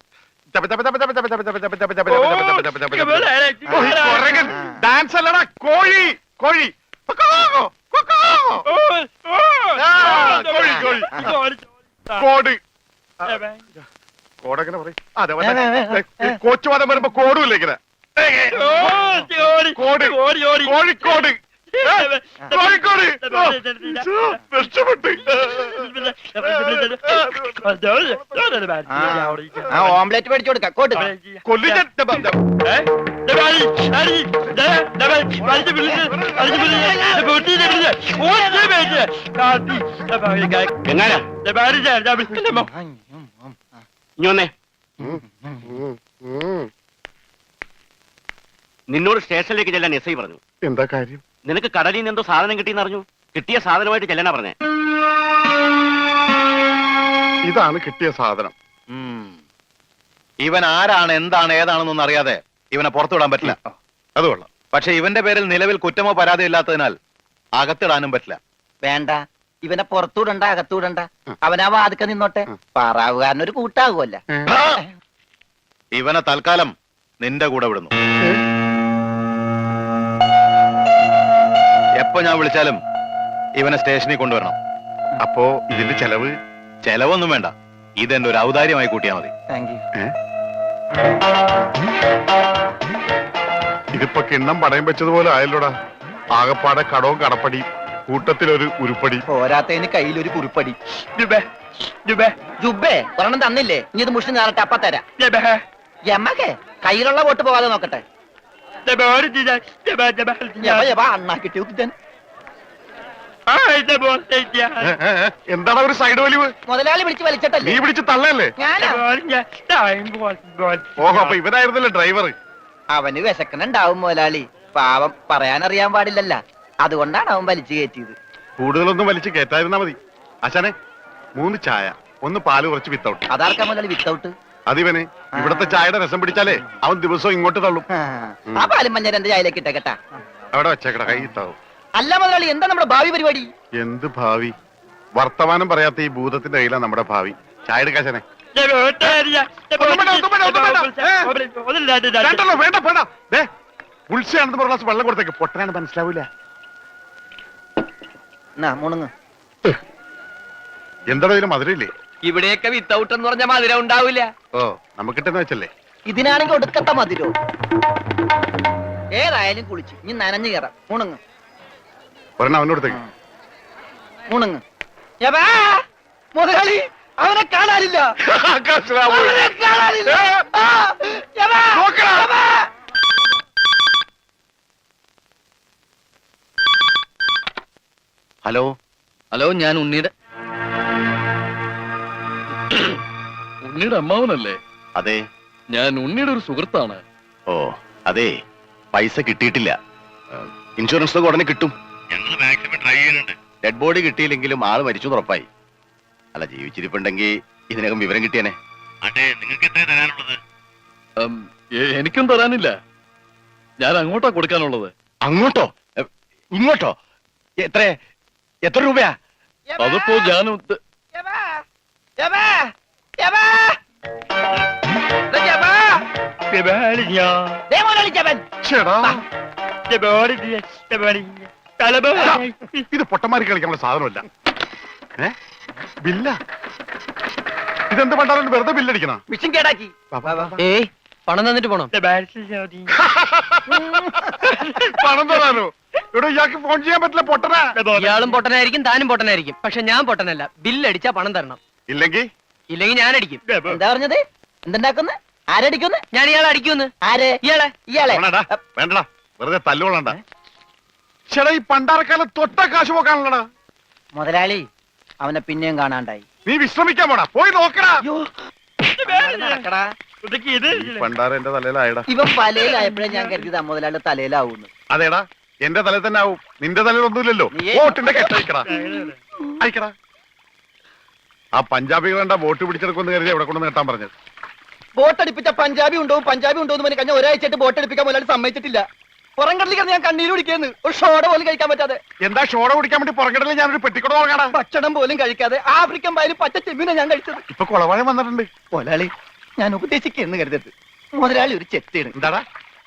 ഡാൻസ് അല്ലടാ, കോഴി കോഴി കോഴി കോഴി കോട് കോടെങ്ങനെ പറയും? അതെ കോച്ചുവാദം വരുമ്പോ കോടുമില്ല ഇങ്ങനെ. കോട് കോഴിക്കോട് കോഴിക്കോട് രക്ഷപ്പെട്ട്. ഓംലെറ്റ് മേടിച്ചു കൊടുക്കാം. കോട്ട് കൊല്ലിച്ച നിന്നോട് സ്റ്റേഷനിലേക്ക് ചെല്ലാൻ എസ് ഐ പറഞ്ഞു. എന്താ കാര്യം? നിനക്ക് കടലിൽ നിന്ന് എന്തോ സാധനം കിട്ടിയെന്ന് അറിഞ്ഞു. കിട്ടിയ സാധനമായിട്ട് ചെല്ലാനാ പറഞ്ഞേ. ഇതാണ് കിട്ടിയ സാധനം. ഇവൻ ആരാണ്, എന്താണ്, ഏതാണെന്നൊന്നും അറിയാതെ ഇവനെ പുറത്തുവിടാൻ പറ്റില്ല. അത് കൊള്ളാം. പക്ഷെ ഇവന്റെ പേരിൽ നിലവിൽ കുറ്റമോ പരാതിയോ ഇല്ലാത്തതിനാൽ അകത്തിടാനും പറ്റില്ല. വേണ്ട, ഇവനെ പുറത്തൂടണ്ട അകത്തൂടണ്ട. അവനാ വാതുക്ക നിന്നോട്ടെ. പാറാവുകാരനൊരു കൂട്ടാകുമല്ല. ഇവനെ തൽക്കാലം നിന്റെ കൂടെ വിടുന്നു. എപ്പോ ഞാൻ വിളിച്ചാലും ഇവനെ സ്റ്റേഷനിൽ കൊണ്ടുവരണം. അപ്പോ ഇതിന്റെ ചെലവ്? ചെലവൊന്നും വേണ്ട, ഇതെന്റെ ഒരു ഔദാര്യമായി കൂട്ടിയാൽ മതി. Thank you. ഇതിപ്പോ കിണ്ണം പടയം വെച്ചതുപോലെ ആയല്ലോടാ. ആകപ്പാടെ കടവും കടപ്പടി, കൂട്ടത്തിലൊരു ഉരുപ്പടി. പോരാത്തതിന് കയ്യിലൊരു കുറിപ്പടി. ജുബേ ഒരെണ്ണം തന്നില്ലേ? ഇനി ഇത് മുഷിന് നേരട്ടെ, അപ്പ തരാം. യമകെ കയ്യിലുള്ള വോട്ട് പോകാതെ നോക്കട്ടെ. അണ്ണാ കിട്ടിയ ഉത്തൻ. എന്താണ് ഒരു സൈഡ് വലിവ്? മുതലാളി വിളിച്ച് നീ വലിച്ചിട്ടല്ലേ? പിടിച്ച് തള്ളല്ലേ? ഞാനാ. ഓഹോ, അപ്പൊ ഇവനായിരുന്നല്ലേ ഡ്രൈവർ? അവന് വിശക്കണുണ്ടാവും മുതലാളി. പാവം പറയാനറിയാൻ പാടില്ലല്ല, അതുകൊണ്ടാണ് അവൻ വലിച്ചു കയറ്റിയത്. കൂടുതലൊന്നും വലിച്ച് കേറ്റായിരുന്നാ മതി. ആശാനെ 3 ചായ, 1 പാല്, കുറച്ച് വിത്തൗട്ട്. അതാർക്കാ മുതലാളി വിത്തൗട്ട്? അതിവന് ഇവിടത്തെ ചായയുടെ രസം പിടിച്ചാലേ അവൻ ദിവസവും ഇങ്ങോട്ട് തള്ളും. ആ പാലും മഞ്ഞ എന്റെ ചായയിലേക്ക് ഇട്ടേക്കട്ടാ. അവിടെ വെച്ചേക്കട, കൈ ഇത്താവും. അല്ല മുതലാളി, എന്താ നമ്മുടെ ഭാവി പരിപാടി? എന്ത് ഭാവി? വർത്തമാനം പറയാത്ത ഈ ഭൂതത്തിന്റെ കയ്യിലാണ് നമ്മുടെ ഭാവി. ചായ എടുക്കാശനെ. വേണ്ടല്ലോ, വേണ്ട വേണ്ട. ഉത്സയാണെന്ന് പറഞ്ഞ വെള്ളം കൊടുത്തേക്ക്. പൊട്ടനാണ് മനസ്സിലാവൂല. മുണുങ്ങ്. എന്താ ഇതിന് മധുരയില്ലേ? ഇവിടെയൊക്കെ വിത്തൗട്ട് എന്ന് പറഞ്ഞ മധുരം ഉണ്ടാവില്ല. ഓ, നമുക്കിട്ടെന്ന് വെച്ചല്ലേ. ഇതിനാണെങ്കിൽ ഒടുക്കത്ത മധുരോ. ഏതായാലും കുളിച്ച് ഇനി നനഞ്ഞു കയറാം. മുണുങ്ങ് ഒരെണ്ണം അവനോടത്തേക്ക്. മുണുങ്ങ്. മുതലാളി അവനെ കാണാനില്ല. അവനെ കാണാനില്ല. ഹലോ ഹലോ, ഞാൻ ഉണ്ണിയുടെ അമ്മാവനല്ലേ? അതെ. ഞാൻ ഉണ്ണിയുടെ ഒരു സുഹൃത്താണ്. ഓ അതെ, പൈസ കിട്ടിയിട്ടില്ല. ഇൻഷുറൻസ് ഒക്കെ ഉടനെ കിട്ടും. ഞങ്ങൾ മാക്സിമം ട്രൈ ചെയ്യുന്നുണ്ട്. ഡെഡ് ബോഡി കിട്ടിയില്ലെങ്കിലും ആള് മരിച്ചു ഉറപ്പായി. അല്ല, ജീവിച്ചിരിപ്പുണ്ടെങ്കിൽ ഇതിനകം വിവരം കിട്ടിയനെ. നിങ്ങൾക്ക് എത്ര തരാനുള്ളത്? എനിക്കും തരാനില്ല. ഞാൻ അങ്ങോട്ടാ കൊടുക്കാനുള്ളത്. അങ്ങോട്ടോ ഇങ്ങോട്ടോ? എത്ര രൂപയാ? അതിപ്പോ ഞാൻ ചേടാ ഇത് പൊട്ടന്മാരി കളിക്കാനുള്ള സാധനമല്ല. ബില്ല ഇതെന്ത് പണ്ടാലും വെറുതെ ബില്ലടിക്കണ? മിഷൻ കേടാക്കി. ഏയ് പണം തന്നിട്ട് പോണം. പണം തരാനോ? ഇവിടെ ഇയാൾക്ക് ഫോൺ ചെയ്യാൻ പറ്റില്ല, പൊട്ടനാ. ഇയാളും പൊട്ടനായിരിക്കും, താനും പൊട്ടനായിരിക്കും. പക്ഷെ ഞാൻ പൊട്ടനല്ല. ബില്ലടിച്ചാ പണം തരണം. ഇല്ലെങ്കിൽ ഇല്ലെങ്കിൽ ഞാൻ അടിക്കും. എന്താ പറഞ്ഞത്? എന്തുണ്ടാക്കുന്നു? ആരടിക്കുന്നു? ഞാൻ ഇയാളെ അടിക്കുമെന്ന്. ആര്? ഇയാളെ. ഇയാളെ വേണ്ടടാ, വേണ്ടടാ, വെറുതെ തല്ലുകൊള്ളണ്ട. ചേടാ ഈ പണ്ടാരക്കാലം തൊട്ട കാശ് പോക്കാണല്ലടാ. മുതലാളി അവനെ പിന്നെയും കാണാണ്ടായി. നീ വിശ്രമിക്കാൻ പോടാ, പോയി നോക്കടാ. നടക്കടാ. ഈ പണ്ടാര എന്റെ തലയിലായടാ. ഇവൻ പലയിലായപ്പോഴേ ഞാൻ കരുതിയത് മുതലാളിയുടെ തലയിലാവൂന്ന്. അതേടാ, എന്റെ തലയിൽ തന്നെ ആവും. നിന്റെ തലയിൽ ഒന്നുമില്ലല്ലോ. നീയേ- വോട്ടിന്റെ കെട്ടയക്കടാ, അയക്കടാ. ആ പഞ്ചാബികൾ എന്താ വോട്ട് പിടിച്ചെടുക്കുമെന്ന് കരുതി എവിടെ കൊണ്ട് നേട്ടാൻ പറഞ്ഞത്? ബോട്ടടിപ്പിച്ച പഞ്ചാബി ഉണ്ടോ എന്ന് പറഞ്ഞ് കഴിഞ്ഞ ഒരാഴ്ചയായിട്ട് ബോട്ടടിപ്പിക്കാൻ മുതലാളി സമ്മതിച്ചിട്ടില്ല. പുറം കടലിൽ ഞാൻ കണ്ണീര് കുടിക്കുന്നു. ഒരു ഷോട പോലും കഴിക്കാൻ പറ്റാതെ, എന്താ ഷോട കുടിക്കാൻ വേണ്ടി പുറകിടയിൽ ഞാനൊരു പെട്ടിക്കൂടെ നോക്കടാ. ഭക്ഷണം പോലും കഴിക്കാതെ ആഫ്രിക്കൻ പായലും പച്ച ചെമ്മീനെ ഞാൻ കഴിച്ചത്. ഇപ്പൊ കുളവാഴം വന്നിട്ടുണ്ട്. മുതലാളി ഞാൻ ഉപദേശിക്കുന്നു കരുതരുത്. മുതലാളി ഒരു ചെത്തിയാണ്. എന്താടാ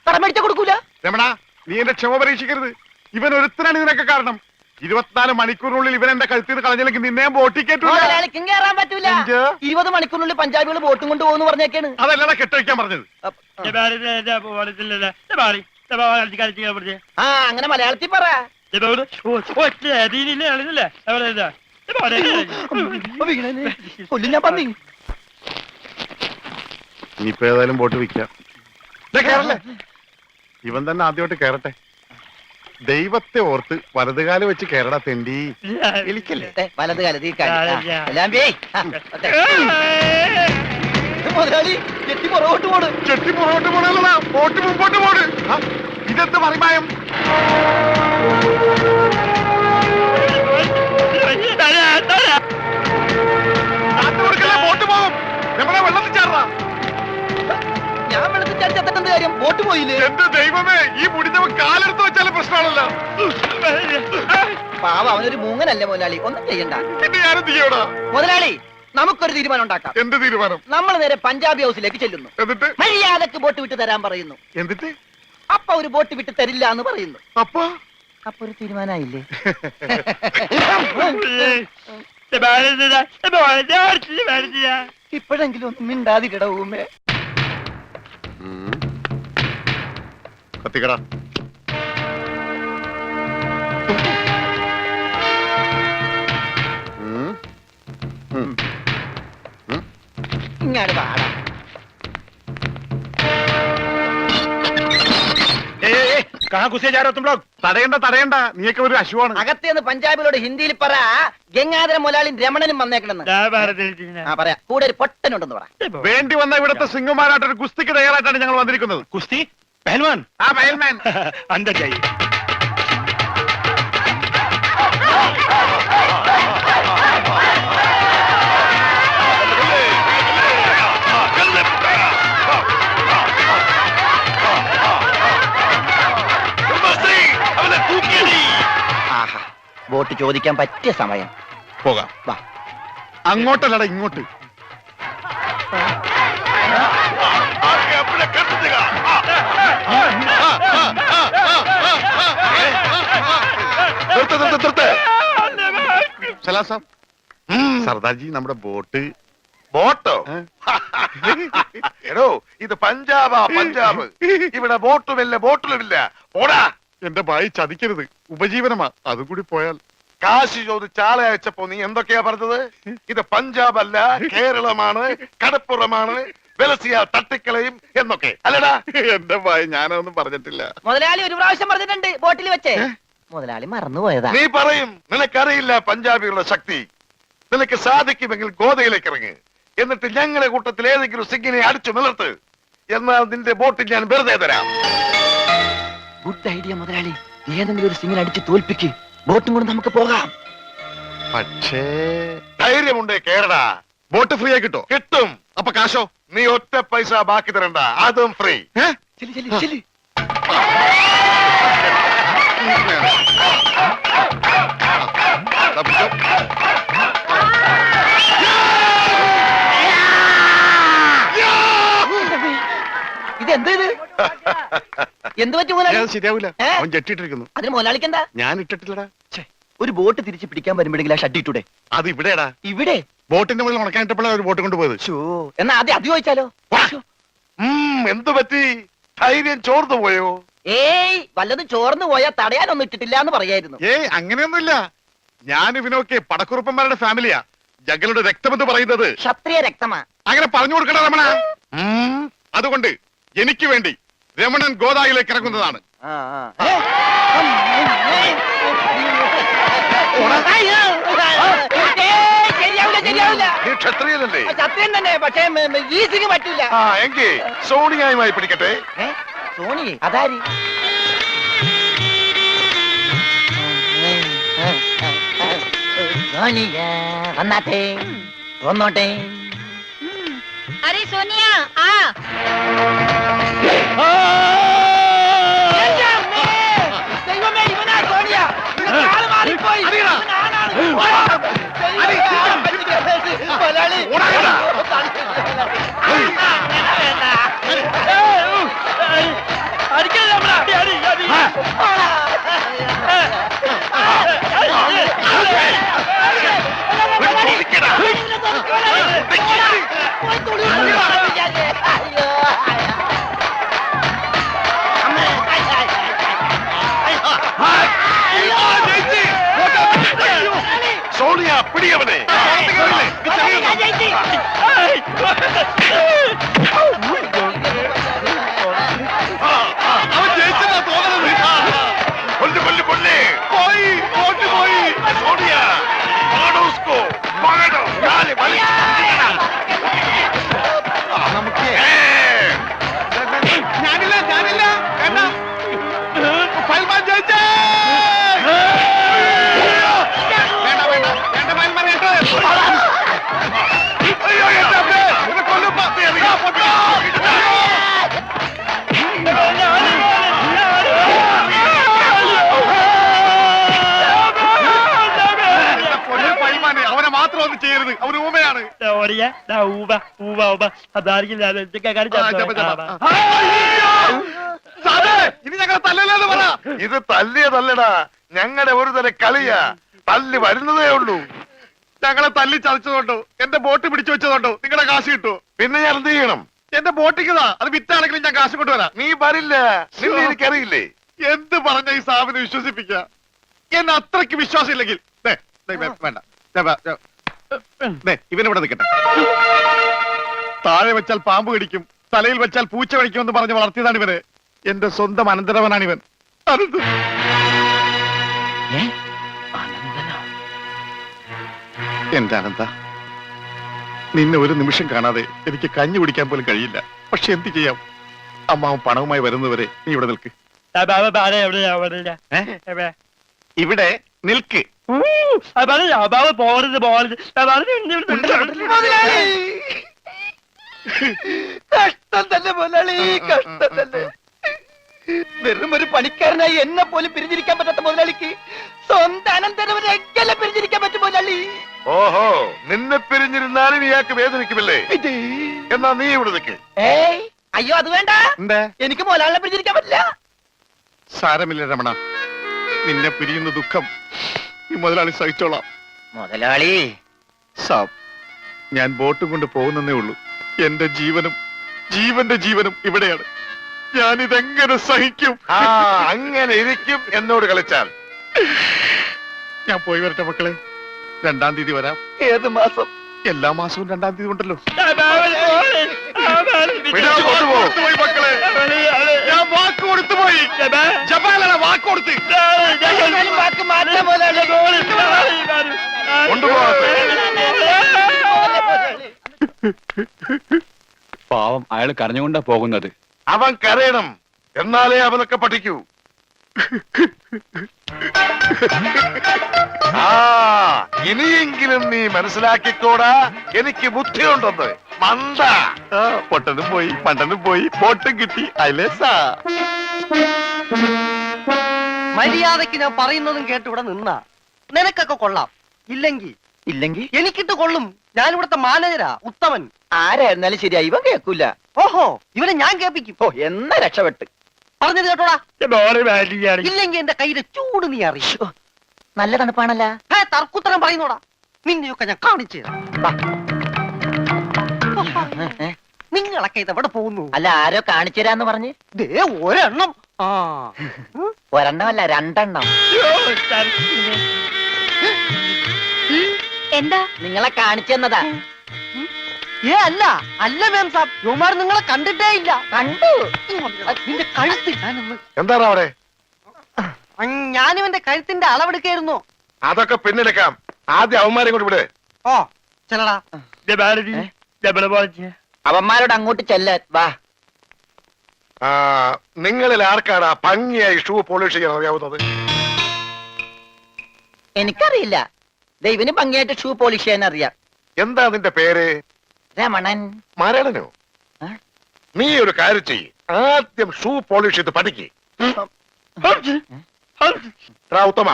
കടം മേടിച്ച കൊടുക്കൂല. രമണ, നീ എന്റെ ക്ഷമ പരീക്ഷിക്കരുത്. ഇവൻ ഒരുത്തനാണ് ഇതിനൊക്കെ കാരണം. 24 മണിക്കൂറിനുള്ളിൽ ഇവൻ എന്റെ കഴുത്തിൽ നിന്ന് കളഞ്ഞില്ലെങ്കിൽ നിന്നെ ബോട്ടി കേട്ടൂല. മുതലാളിക്കും കയറാൻ പറ്റൂല. എന്ത്? 20 മണിക്കൂറിനുള്ളിൽ പഞ്ചാബികൾ ബോട്ടും കൊണ്ട് പോകുന്നു പറഞ്ഞേക്കാണ്. അതല്ലടാ കെട്ടഴിക്കാൻ പറഞ്ഞത്. ആ അങ്ങനെ മലയാളത്തിൽ പറ. കൊല്ലും ഞാൻ പന്നി. ഇനിയിപ്പോ ഏതായാലും ബോട്ട് വിൽക്കാം. കേറല്ലേ, ഇവൻ തന്നെ ആദ്യമായിട്ട് കേറട്ടെ. ദൈവത്തെ ഓർത്ത് വലതുകാലം വെച്ച് കേരള തെണ്ടി വിളിക്കല്ലേ. വലത് കാലത്ത് ഈ കാലി. എല്ലാം മുതലാളി ചെട്ടി പുറകോട്ട് പോണ്. ചെട്ടി പുറകോട്ട് പോണല്ലടാ, ബോട്ട് മുമ്പോട്ട് പോണ്. ആ, ഇതെന്ത് മറിമായം? ബോട്ട് പോകും. നമ്മളെ വെള്ളത്തിൽ ചാടാ. ഞാൻ വെള്ളത്തിൽ ചാടിച്ചെത്തേണ്ട കാര്യം, ബോട്ട് പോയില്ലേ? എന്റെ ദൈവമേ, ഈ മുടിഞ്ഞവൻ കാലെടുത്ത് വെച്ചാലും പ്രശ്നമാണല്ലോ. പാവ അവനൊരു മൂങ്ങനല്ലേ മുതലാളി, ഒന്നും ചെയ്യണ്ട. പിന്നെ ഞാനും തീയോടാ. മുതലാളി നമുക്കൊരു തീരുമാനം ഉണ്ടാക്കാം. എന്ത് തീരുമാനം? നമ്മൾ നേരെ പഞ്ചാബി ഹൗസിലേക്ക് ചെല്ലുന്നു. എന്നിട്ട് മര്യാദക്ക് ബോട്ട് വിട്ട് തരാൻ പറയുന്നു. എന്നിട്ട് അപ്പൊ ഒരു ബോട്ട് വിട്ട് തരില്ല എന്ന് പറയുന്നു. അപ്പൊ അപ്പൊ ഒരു തീരുമാനമായില്ലേ? ഇപ്പോഴെങ്കിലും ഒന്നും മിണ്ടാതിരിട ഊമേ. കത്തിക്കടാ. ഇങ്ങാട് പാടാ. തടയണ്ട, നീയൊക്കെ ഒരു അശുവാണ്. അകത്തേന്ന് പഞ്ചാബിലോട് ഹിന്ദിയിൽ പറ, ഗംഗാധര മുതലാളിയും രമണനും വന്നേക്കണെന്ന്. ആ പറയാ, കൂടെ ഒരു പൊട്ടനുണ്ടെന്ന് പറ. വേണ്ടി വന്ന ഇവിടുത്തെ സിംഗുമാരായിട്ടൊരു കുസ്തിക്ക് തയ്യാറായിട്ടാണ് ഞങ്ങൾ വന്നിരിക്കുന്നത്. കുസ്തി പഹൽവാൻ. ആ പയൽമാൻ അന്തർ ജായി. ആഹാ, ബോട്ട് ചോദിക്കാൻ പറ്റിയ സമയം. പോകാം. വാ. അങ്ങോട്ടല്ലടാ, ഇങ്ങോട്ട്. സലാം സാബ്. സർദാർജി, നമ്മുടെ ബോട്ട്. ബോട്ടോ? എടോ, ഇത് പഞ്ചാബാ, പഞ്ചാബ്. ഇവിടെ ബോട്ടുമില്ല, ബോട്ടിലുമില്ല. പോടാ. എന്റെ ഭായി ചതിക്കരുത്, ഉപജീവനമാ. അതും കൂടി പോയാൽ. കാശ് ചോദിച്ച് ആളെ അയച്ചപ്പോ നീ എന്തൊക്കെയാ പറഞ്ഞത്? ഇത് പഞ്ചാബ് അല്ല, കേരളമാണ്, കടപ്പുറമാണ്, വെലസിയ തട്ടിക്കളയും എന്നൊക്കെ അല്ലടാ. എന്റെ ഭായി ഞാനൊന്നും പറഞ്ഞിട്ടില്ല. മുതലാളി ഒരു പ്രാവശ്യം പറഞ്ഞിട്ടുണ്ട് ബോട്ടിൽ വെച്ചേ. മുതലാളി മറന്നുപോയതാ. നീ പറയും നിനക്കറിയില്ല പഞ്ചാബികളുടെ ശക്തി. നിനക്ക് സാധിക്കുമെങ്കിൽ ഗോതയിലേക്ക് ഇറങ്ങ്. എന്നിട്ട് ഞങ്ങളുടെ കൂട്ടത്തിൽ ഏതെങ്കിലും സിംഗിനെ അടിച്ചു നിലർത്ത്. എന്നാൽ നിന്റെ ബോട്ടിൽ ഞാൻ വെറുതെ തരാം. ഗുഡ് ഐഡിയ മുതലാളി. ഏതെങ്കിലും ഒരു സിംഗിനെ അടിച്ച് തോൽപ്പിക്ക്, ബോട്ടും കൊണ്ട് നമുക്ക് പോകാം. പക്ഷേ ധൈര്യമുണ്ടേ കേരള. ബോട്ട് ഫ്രീ ആയി കിട്ടോ? കിട്ടും. അപ്പൊ കാശോ? നീ ഒറ്റ പൈസ ബാക്കി തരണ്ട, അതും ഫ്രീ. ഇതെന്ത് ഇത് എന്ത് പറ്റി മുതലാളി? ശരിയാവില്ല, ഏ? അവൻ ജെട്ടിട്ടിരിക്കുന്നു. അതിന് മുതലാളിക്കെന്താ? ഞാൻ ഇട്ടിട്ടില്ലടാ. ഒരു ബോട്ട് തിരിച്ച് പിടിക്കാൻ വരുമ്പോഴെങ്കിലും ആ ഷഡ് ഇട്ടൂടെ? അത് ഇവിടെടാ, ഇവിടെ ബോട്ടിന്റെ മുകളിൽ ഉണക്കാനിട്ടപ്പോഴാണ് ഒരു ബോട്ട് കൊണ്ടുപോയത്. ഷോ എന്നാ ആദ്യം അത് ചോദിച്ചാലോ? എന്തു പറ്റി? ധൈര്യം ചോർന്നു പോയോ? ഏയ് വല്ലതും ചോർന്നു പോയാ തടയാനൊന്നും ഇട്ടിട്ടില്ല എന്ന് പറയായിരുന്നു. ഏയ് അങ്ങനെയൊന്നുമില്ല. ഞാൻ ഇവനൊക്കെ പടക്കുറുപ്പന്മാരുടെ ഫാമിലിയാ. ജഗലുടെ രക്തമെന്ന് പറയുന്നത് ക്ഷത്രിയ രക്തമാ. അങ്ങനെ പറഞ്ഞു കൊടുക്കണ രമണ. അതുകൊണ്ട് എനിക്ക് വേണ്ടി രമണൻ ഗോദായിലേക്ക് ഇറങ്ങുന്നതാണ്. ആ, ആ. അയ്യോ. ഏയ്, ശരിയാവില്ല ശരിയാവില്ല. നീ ക്ഷത്രിയനല്ലേ? സത്യം തന്നെ, പക്ഷേ ഈസിന് പറ്റില്ല. ആ എങ്കിൽ സോണിയായുമായി പിടിക്കട്ടെ. സോണി അതാരി? സോണിയ വന്നാട്ടെ, വന്നോട്ടെ. അരെ സോനിയ ആ ദൈവമേ, ഇവനാ സോണിയ. ഇവന്റെ കാല് മാറിപ്പോയി. ഇവനാണ്. മുതലാളി. സോണിയ പിടിയവനെ. കൊല്ല് കൊല്ല് കൊല്ല്. പോയി ബോട്ട് പോയി. സോണിയ മാടോ ഉസ്കോ, മാടോ. കാല് വലിച്ച് പിടിക്കണം. ഞാനില്ല ഞാനില്ല വേണ്ട. ഫയൽമാൻ ജയിച്ചേ. വേണ്ട വേണ്ട വേണ്ട ഫയൽമാൻ കേട്ടോ. അയ്യോ എന്റെ അമ്മേ, എന്നെ കൊല്ലും. പത്ത് എറിയാ, പൊട്ടാ. ഫയൽമാനെ അവനെ മാത്രം ഒന്നും ചെയ്യരുത്, അവന് ഊമയാണ്. ഇനി ഞങ്ങളെ തല്ലല്ലെന്ന് പറ. ഇത് തല്ലിയതല്ലടാ, ഞങ്ങളുടെ ഒരു തരം കളിയാ. തല്ലി വരുന്നതേ ഉള്ളൂ. ഞങ്ങളെ തല്ലി ചതച്ചതുകൊണ്ടോ എന്റെ ബോട്ട് പിടിച്ചു വെച്ചതുകൊണ്ടോ നിങ്ങളുടെ കാശ് കിട്ടുമോ? പിന്നെ ഞാൻ എന്ത് ചെയ്യണം? എന്റെ ബോട്ടിക്കതാ, അത് വിറ്റാണെങ്കിലും ഞാൻ കാശ് കൊണ്ടുവരാം. നീ വരില്ല, നിന്നെ എനിക്കറിയില്ലേ. എന്ത് പറഞ്ഞ ഈ സാബിനെ വിശ്വസിപ്പിക്ക? എന്നെ അത്രയ്ക്ക് വിശ്വാസം ഇല്ലെങ്കിൽ വേണ്ട, ഇവനിവിടെ നിൽക്കട്ടെ. താഴെ വെച്ചാൽ പാമ്പ് കടിക്കും, തലയിൽ വെച്ചാൽ പൂച്ച കടിക്കും എന്ന് പറഞ്ഞ് വളർത്തിയതാണ് ഇവന്. എന്റെ സ്വന്തം അനന്തരവനാണ് ഇവൻ. എന്റെ അനന്ത, നിന്നെ ഒരു നിമിഷം കാണാതെ എനിക്ക് കഞ്ഞി കുടിക്കാൻ പോലും കഴിയില്ല. പക്ഷെ എന്ത് ചെയ്യാം, അമ്മാവൻ പണവുമായി വരുന്നവരെ നീ ഇവിടെ നിൽക്ക്. ഇവിടെ നിൽക്ക്. കഷ്ടം തന്നെ മുതലാളി, കഷ്ടം തന്നെ. വെറും ഒരു പണിക്കാരനായി എന്നെ പോലും പിരിഞ്ഞിരിക്കാൻ പറ്റാത്ത മുതലാളിക്ക് സ്വന്തം അനന്തരവനെ എങ്ങനെ പിരിഞ്ഞിരിക്കാൻ പറ്റും മുതലാളി? ഓഹോ, നിന്നെ പിരിഞ്ഞിരുന്നാലും ഇയാൾക്ക് വേദനിക്കുമല്ലേ? എന്നാ നീ ഇവിടെ നിൽക്ക്. ഏയ് അയ്യോ, അത് വേണ്ട. എന്താ? എനിക്ക് മുതലാളിനെ പിരിഞ്ഞിരിക്കാൻ പറ്റില്ല. സാരമില്ല രമണ, നിന്നെ പിരിയുന്ന ദുഃഖം ഈ മുതലാളി സഹിച്ചോളാം. മുതലാളി സാബ്, ഞാൻ ബോട്ടും കൊണ്ട് പോകുന്നേ ഉള്ളൂ. എന്റെ ജീവനും ജീവന്റെ ജീവനും ഇവിടെയാണ്. ഞാനിതെങ്ങനെ സഹിക്കും? ആ അങ്ങനെ ഇരിക്കും എന്നോട് കളിച്ചാൽ. ഞാൻ പോയി വരട്ടെ മക്കളെ. 2-ാം തീയതി വരാം. ഏത് മാസം? എല്ലാ മാസവും 2-ാം തീയതി ഉണ്ടല്ലോ. പിടിച്ചു കൊണ്ടുപോ. പോയി മക്കളെ, ഞാൻ വാക്ക് കൊടുത്തു പോയി. ജപാലന വാക്ക് കൊടുത്ത് വാക്ക് മാറ്റാൻ മുതലാളി. കൊണ്ടുപോകട്ടെ. പാവം, അയാൾ കരഞ്ഞുകൊണ്ടാ പോകുന്നത്. അവൻ കരയണം, എന്നാലേ അവനൊക്കെ പഠിക്കൂ. ആ ഇനിയെങ്കിലും നീ മനസ്സിലാക്കിക്കോടാ, എനിക്ക് ബുദ്ധിയുണ്ടെന്ന്. മണ്ട. പൊട്ടനും പോയി മണ്ടനും പോയി ബോട്ടും കിട്ടി അയലേസാ. മര്യാദക്ക് ഞാൻ പറയുന്നതും കേട്ട് ഇവിടെ നിന്നാ നിനക്കൊക്കെ കൊള്ളാം. ഇല്ലെങ്കിൽ എനിക്കിട്ട് കൊള്ളും. ഞാൻ ഇവിടുത്തെ മാനേജരാ, ഉത്തമൻ. ആരായിരുന്നാലും ശരിയാ, ഇവൻ കേൾക്കൂല. ഓഹോ, ഇവനെ ഞാൻ കേൾപ്പിക്കും. ഓ, എന്നാ രക്ഷപ്പെട്ട്. പറഞ്ഞത് കേട്ടോടാ. ഇല്ലെങ്കിൽ എന്റെ കയ്യിലെ ചൂട് നീ അറിയോ? നല്ല തണുപ്പാണല്ല. തർക്കുത്തരം പറയുന്നോടാ. നിന്നെയൊക്കെ ഞാൻ കാണിച്ചു തരാം. നിങ്ങളൊക്കെ ഇതെവിടെ പോകുന്നു? അല്ല, ആരോ കാണിച്ചു തരാന്ന് പറഞ്ഞ്. ദേ ഒരെണ്ണം. ആ ഒരെണ്ണമല്ല, രണ്ടെണ്ണം. എന്താ? നിങ്ങളെ കാണിച്ചു തന്നതാ. അല്ല അല്ല മാം സാബ്, യുമാർ നിങ്ങളെ കണ്ടിട്ടേ ഇല്ല. കണ്ടു. നിന്റെ കഴുത്ത് ഞാനൊന്ന്. എന്താണ് അവിടെ? ഞാനിവന്റെ കഴുത്തിന്റെ അളവെടുക്കായിരുന്നു. അതൊക്കെ പിന്നിലെക്കാം. ആദ്യം അവന്മാരെ കൊണ്ട് വിട്. ഓ ചെല്ലടാ. അവന്മാരോട് അങ്ങോട്ട് ചെല്ലാൻ വാ. നിങ്ങളിൽ ആർക്കാണ് ഭംഗിയായി ഷൂ പോളിഷ് ചെയ്യാൻ അറിയാവുന്നത്? എനിക്കറിയില്ല. ദൈവന് ഭംഗിയായിട്ട് ഷൂ പോളിഷ് ചെയ്യാൻ അറിയാം. എന്താ നിന്റെ പേര്? രമണൻ. മരണനോ? നീ ഒരു കാര്യം ചെയ്യ്, ആദ്യം ഷൂ പോളിഷ് ചെയ്ത് പഠിക്ക്. ഉത്തമ,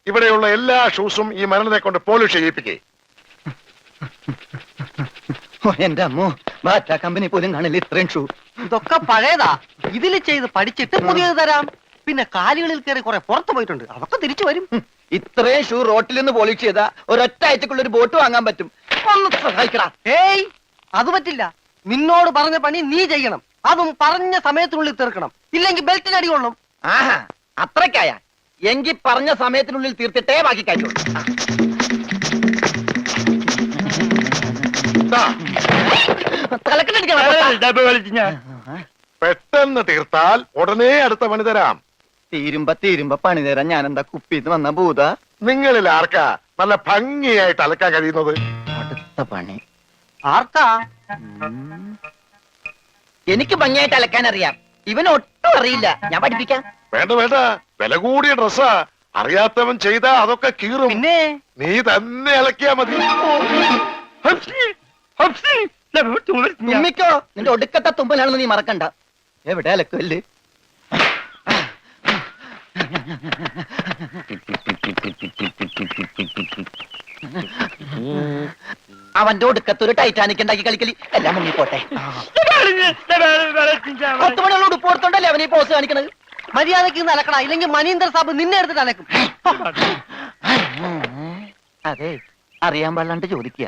ഇവിടെയുള്ള എല്ലാ ഷൂസും ഈ മരണനെ കൊണ്ട് പോളിഷ് ചെയ്യിപ്പിക്കേ. എന്റെ അമ്മോ, ബാറ്റ കമ്പനി പോലും കാണില്ല ഇത്രയും ഷൂ. ഇതൊക്കെ പഴയതാ. ഇതിൽ ചെയ്ത് പഠിച്ചിട്ട് പുതിയത് തരാം. പിന്നെ കാലുകളിൽ കയറി കുറെ പുറത്തു പോയിട്ടുണ്ട്, അതൊക്കെ തിരിച്ചു വരും. ഇത്രയും ഷൂ റോട്ടിൽ നിന്ന് പോളിഷ് ചെയ്താ ഒരൊറ്റ ആഴ്ചക്കുള്ള ഒരു ബോട്ട് വാങ്ങാൻ പറ്റും. ഒന്ന് സഹായിക്കടാ. ഏയ്, അത് പറ്റില്ല. നിന്നോട് പറഞ്ഞ പണി നീ ചെയ്യണം. അതും പറഞ്ഞ സമയത്തിനുള്ളിൽ തീർക്കണം. ഇല്ലെങ്കിൽ ബെൽറ്റിന് അടി കൊള്ളും. ആഹാ, അത്രക്കായ എങ്കിൽ പറഞ്ഞ സമയത്തിനുള്ളിൽ തീർത്തിട്ടേ ബാക്കി കഴിയുള്ളൂ. പെട്ടെന്ന് തീർത്താൽ ഉടനെ അടുത്ത പണി തരാം. തീരുമ്പ പണി തരാൻ ഞാൻ എന്താ കുപ്പിന്ന് വന്ന ഭൂത? നിങ്ങളിൽ ആർക്കാ നല്ല ഭംഗിയായിട്ട് അലക്കാൻ കഴിയുന്നത്? അടുത്ത പണി ആർക്കാ? എനിക്ക് ഭംഗിയായിട്ട് അലക്കാൻ അറിയാം. ഇവന് ഒട്ടും അറിയില്ല. ഞാൻ പഠിപ്പിക്കാം. വേണ്ട വേണ്ട, വില കൂടിയ ഡ്രസ്സാ. അറിയാത്തവൻ ചെയ്താ അതൊക്കെ കീറും. പിന്നെ നീ തന്നെ അലക്കിയാ മതി. തുമ്മിക്കോ, നിന്റെ ഒടുക്കത്തെ തുമ്പലാണെന്ന് നീ മറക്കണ്ട. എവിടെ അലക്കല്ലേ? അവന്റെ ഒടുക്കത്തൊരു ടൈറ്റാനിക് ഉണ്ടാക്കി കളിക്കലി എല്ലാം മുങ്ങി പോട്ടെ. 10 മണിയുള്ള ഉടുപ്പ് കൊടുത്തോണ്ടല്ലേ അവനീ പോസ് കാണിക്കണത്. മര്യാദക്ക് ഇന്ന് അലക്കടാ, ഇല്ലെങ്കിൽ മനീന്ദർ സാബ് നിന്നെ എടുത്തിട്ട് അലക്കും. അതെ, അറിയാൻ പാടില്ലാണ്ട് ചോദിക്കുക.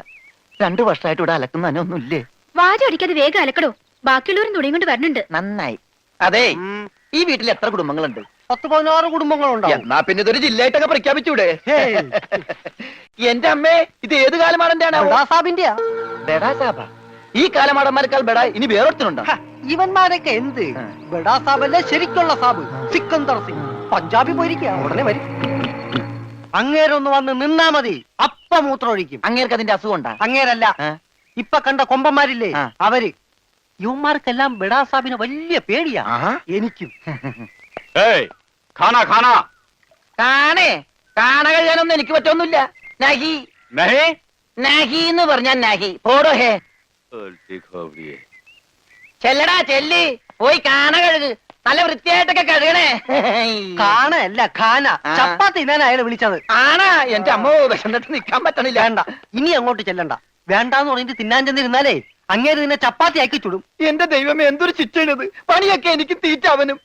2 വർഷമായിട്ട് ഇവിടെ അലക്കുന്ന ഒന്നുമില്ലേ? വാചം അടിക്കാതെ വേഗം അലക്കടോ. ബാക്കിയുള്ളവരും തുണിയും കൊണ്ട് വരണുണ്ട്. നന്നായി. അതെ, ഈ വീട്ടിൽ എത്ര കുടുംബങ്ങളുണ്ട്? 10-16 കുടുംബങ്ങളുണ്ടാവും. എന്നാ പിന്നെ ഇതൊരു ജില്ലയായിട്ടൊക്കെ പ്രഖ്യാപിച്ചൂടെ? എന്റെ അമ്മേ, ഇത് ഏത് കാലമാടന്റെയാണ്? സാബിന്റെയാ. ബെഡാ സാബ. ഈ കാലമാടന്മാരെക്കാൾ ബെഡാ ഇനി വേറൊരുത്തനുണ്ടോ? ഇവന്മാരൊക്കെ എന്ത്? ബഡാ സാബല്ലേ ശരിക്കുള്ള സാബ്, സിക്കന്ദർ സിംഗ്. പഞ്ചാബി പോയിരിക്കുക, ഉടനെ വരും. അങ്ങേരൊന്ന് വന്ന് നിന്നാ മതി, അപ്പ മൂത്രമൊഴിക്കും. അങ്ങേർക്ക് അതിന്റെ അസുഖം ഉണ്ടാ? അങ്ങേരല്ല, ഇപ്പൊ കണ്ട കൊമ്പന്മാരില്ലേ ആ. അവര്. യുവന്മാർക്കെല്ലാം ബഡാ സാബിന് വലിയ പേടിയാ. എനിക്കും. കാണേ, കാണ കഴിയാനൊന്നും എനിക്ക് പറ്റൊന്നുമില്ല. നഹി നഹി എന്ന് പറഞ്ഞാ നഹി. പോടോ ഹേ. ചെല്ലടാ ചെല്ലി, പോയി കാണ കഴുക്. നല്ല വൃത്തിയായിട്ടൊക്കെ കഴുകണേ. കാണല്ല ഖാന. ചപ്പാത്തി തിന്നാൻ അയാളെ വിളിച്ചത്. ആണാ? എന്റെ അമ്മ വിശന്നിട്ട് നിക്കാൻ പറ്റണില്ല. വേണ്ട, ഇനി അങ്ങോട്ട് ചെല്ലണ്ട. വേണ്ടാന്ന് പറഞ്ഞിട്ട് തിന്നാൻ ചെന്നിരുന്നാലേ അങ്ങേര് നിന്നെ ചപ്പാത്തി ആക്കി ചുടും. എന്റെ ദൈവമേ, എന്തൊരു ശിക്ഷണത്. പണിയൊക്കെ എനിക്ക് തീറ്റ അവനും.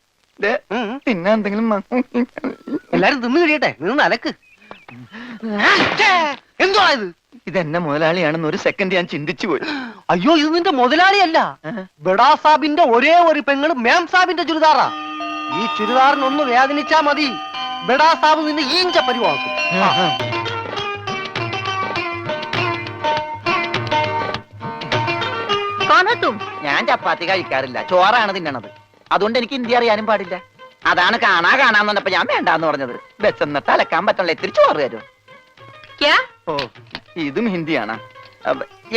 പിന്നെ എന്തെങ്കിലും എല്ലാരും തിന്നു കഴിയട്ടെ, നിന്ന് അലക്ക്. എന്തുവാ ഇത്? ഇതെന്നെ മുതലാളിയാണെന്ന് ഒരു സെക്കൻഡ് ഞാൻ ചിന്തിച്ചു പോയി. അയ്യോ, ഇത് നിന്റെ മുതലാളിയല്ല. ബഡാ സാബിന്റെ ഒരേ ഒരു പെങ്ങള് മേം സാബിന്റെ ചുരിദാറാ. ഈ ചുരിദാറിനൊന്ന് വേദനിച്ചാ മതി, ബഡാ സാബ് നിന്നെ ഈഞ്ച പരിവാക്കും. ഞാൻ ചപ്പാത്തി കഴിക്കാറില്ല, ചോറാണ് തിന്നണത്. അതുകൊണ്ട് എനിക്ക് ഹിന്ദി അറിയാനും പാടില്ല. അതാണ് കാണാന്ന് പറഞ്ഞപ്പോ ഞാൻ വേണ്ടാന്ന് പറഞ്ഞത്. ബസ്സെന്നിട്ട് അലക്കാൻ പറ്റണല്ലോ, ഇത്തിരി ചോറ് തരും. ഓ, ഇതും ഹിന്ദിയാണ്.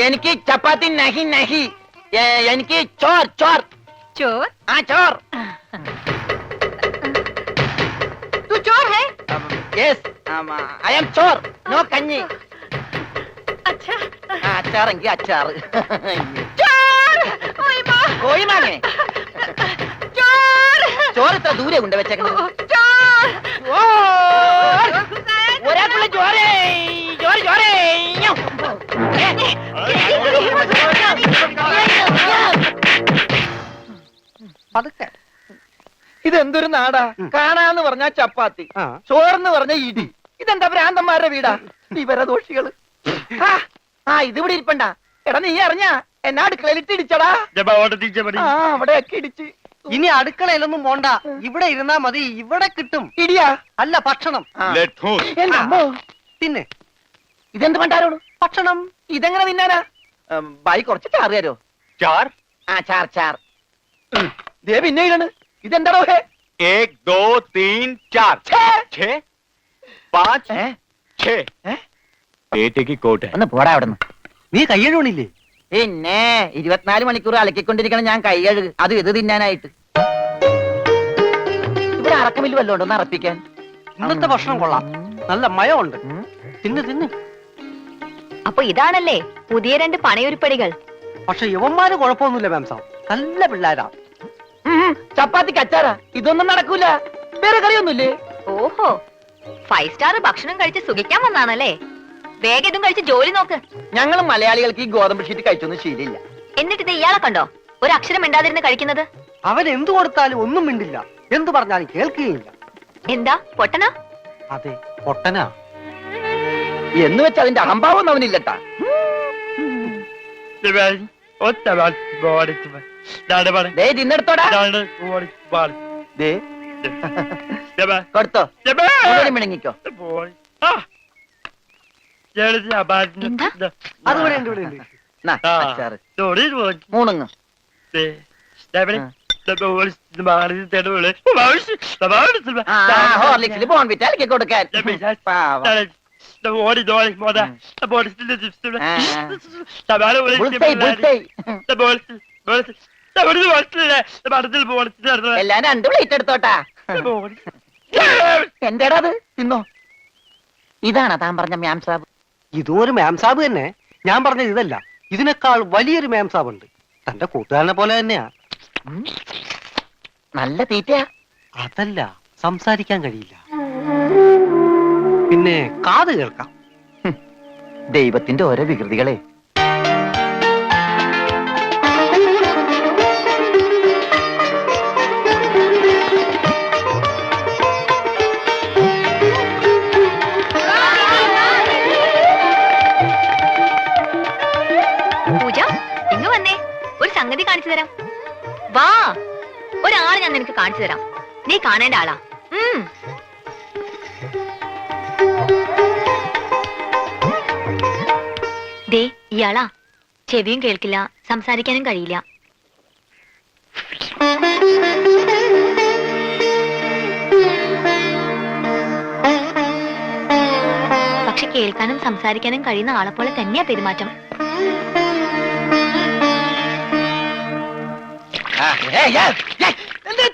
എനിക്ക് ചപ്പാത്തി നഹി നഹി. എനിക്ക് ചോർ ചോർ ചോർ? ആ ചോർ. तू चोर है? Yes, I am Chor. No കഞ്ഞി. अच्छा. അച്ചാറെങ്കിൽ അച്ചാറ്. പോയി മാങ്ങേ ചോറ് ഇത്ര ദൂരെ കൊണ്ട് വെച്ചേക്കണത് ഒരാൾക്കുള്ള ചോരേ ചോര ചോരേ പതുക്കെ ഇതെന്തൊരു നാടാ കാണാന്ന് പറഞ്ഞാ ചപ്പാത്തി ചോറെന്ന് പറഞ്ഞ ഇടി ഇതെന്താ ഭ്രാന്തന്മാരുടെ വീടാ വിവരദോഷികള് ഇതിവിടെ ഇരിപ്പണ്ട എടാ നീ അറിഞ്ഞാ എന്നാ അടുക്കളയിലിട്ട് ഇടിച്ചടാ അവിടെയൊക്കെ ഇടിച്ച് ഇനി അടുക്കളയിലൊന്നും പോണ്ട ഇവിടെ ഇരുന്നാ മതി ഇവിടെ കിട്ടും ഇടിയാ അല്ല ഭക്ഷണം എന്റെ അമ്മോ. തിന്നെ ഇതെന്ത് പണ്ടാരോളൂ ഭക്ഷണം ഇതെങ്ങനെ തിന്നാനാ ബായി കുറച്ച് ചാറ് തരോ ചാർ ചാർ ചാർ ദേ പിന്നെ ഇതാണ് ഇതെന്താടോ ഹേ 1 2 3 4 6 5 6 പേറ്റയ്ക്ക് കോട്ട് ഒന്ന് പോടാ അവിടെ നിന്ന് നീ കയ്യഴുണില്ലേ പിന്നെ 24 മണിക്കൂർ അലക്കിക്കൊണ്ടിരിക്കണം ഞാൻ കൈ കഴുകു അത് ഇത് തിന്നാനായിട്ട് ഇവിടെ അറക്കമില്ല വല്ലോ ഉണ്ടോ ഒന്ന് അറപ്പിക്കാൻ ഇന്നത്തെ ഭക്ഷണം കൊള്ളാം നല്ല മയമുണ്ട് തിന്ന് തിന്ന് അപ്പൊ ഇതാണല്ലേ പുതിയ 2 പണയൊരുപ്പടികൾ. പക്ഷെ യവന്മാര് കുഴപ്പമൊന്നുമില്ല മാം സാബ് നല്ല പിള്ളേരാ ചപ്പാത്തിക്ക് അച്ചാറാ ഇതൊന്നും നടക്കൂല വേറെ കറിയൊന്നുമില്ലേ ഓഹോ 5 സ്റ്റാർ ഭക്ഷണം കഴിച്ച് സുഖിക്കാൻ വന്നാണല്ലേ. വേഗം ഇതും കഴിച്ച് ജോലി നോക്ക്. ഞങ്ങൾ മലയാളികൾക്ക് ഈ ഗോതമ്പ് ഷീറ്റ് കഴിച്ചൊന്നും ശീലില്ല. എന്നിട്ട് ഇത് ഇയാളെ കണ്ടോ ഒരു അക്ഷരം മിണ്ടാതിരുന്ന് കഴിക്കുന്നത്. അവൻ എന്തു കൊടുത്താലും ഒന്നും മിണ്ടില്ല, എന്തു പറഞ്ഞാലും കേൾക്കുകയില്ല. എന്താ പൊട്ടനാ? അതെ പൊട്ടനാ. എന്ന് വെച്ചാൽ അതിന്റെ അഹംഭാവം അവനില്ലട്ടാ. തിന്നെടുത്തോടാ കൊടുത്തോ മിണങ്ങിക്കോ. എന്താ അതുപോലെ ഉണ്ട്, ഇവിടെ ഉണ്ട്. മൂണുങ്ങ് ഹോർലിക്സിൽ ബോൺവിറ്റ അലക്കി കൊടുക്കാൻ എല്ലാം 2 പ്ലേറ്റ് എടുത്തോട്ടാ. എന്റേടാ അത് തിന്നോ. ഇതാണോ താൻ പറഞ്ഞ മാം സാബ്? ഇതും ഒരു മാം സാബ് തന്നെ. ഞാൻ പറഞ്ഞത് ഇതല്ല, ഇതിനേക്കാൾ വലിയൊരു മാം സാബ് ഉണ്ട്. തന്റെ കൂട്ടുകാരനെ പോലെ തന്നെയാ. നല്ല തീറ്റയാ. അതല്ല, സംസാരിക്കാൻ കഴിയില്ല, പിന്നെ കാത് കേൾക്കാം. ദൈവത്തിന്റെ ഓരോ വികൃതികളെ. പൂജ ഇങ്ങ് വന്നേ, ഒരു സംഗതി കാണിച്ചു തരാം. വാ, ഒരാളെ ഞാൻ നിനക്ക് കാണിച്ചു തരാം. നീ കാണേണ്ട ആളാ. ദേ ഇയാളാ. ചെവിയും കേൾക്കില്ല, സംസാരിക്കാനും കഴിയില്ല. പക്ഷെ കേൾക്കാനും സംസാരിക്കാനും കഴിയുന്ന ആളെ പോലെ തന്നെയാ പെരുമാറ്റം.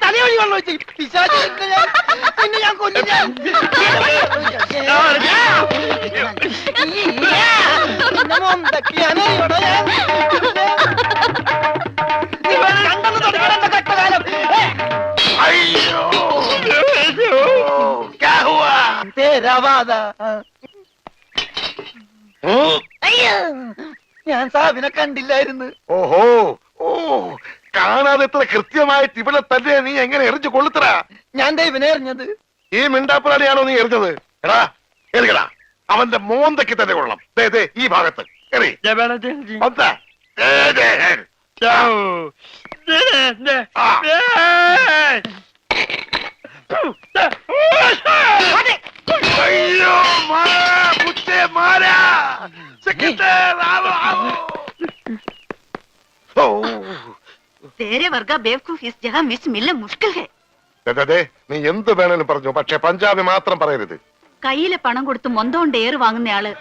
തലയൊഴി വെള്ളം വെച്ച് പിന്നെ ഞാൻ കൊല്ലും. ഞാൻ സാബിനെ കണ്ടില്ലായിരുന്നു. ഓഹോ ഓ കാണാതെ എത്ര കൃത്യമായിട്ട് ഇവിടെ തന്നെ നീ എങ്ങനെ എറിഞ്ഞു കൊള്ളുത്തറ? ഞാൻ ദൈവനെ എറിഞ്ഞത്. ഈ മിണ്ടാപ്പുറാണിയാണോ നീ എറിഞ്ഞത്? എടാ എറിയടാ, അവന്റെ മോന്തയ്ക്ക് തന്നെ കൊള്ളണം. ദേ ദേ ഈ ഭാഗത്ത് എറി. ഒന്ന്. ദേ, ദേ, ആ. അയ്യോ മാറാ, കുത്തേ മാറാ. സെക്രട്ടറി ആവോ ആവോ. ഓ तेरे वर्गा बेवकूफ इस जगह मिस मिलना मुश्किल है. നീ എന്ത് വേണേലും പറഞ്ഞു, പക്ഷെ പഞ്ചാബി മാത്രം പറയരുത്. കയ്യിലെ പണം കൊടുത്ത് മൊന്തോണ്ട് ഏറ് വാങ്ങുന്നയാള്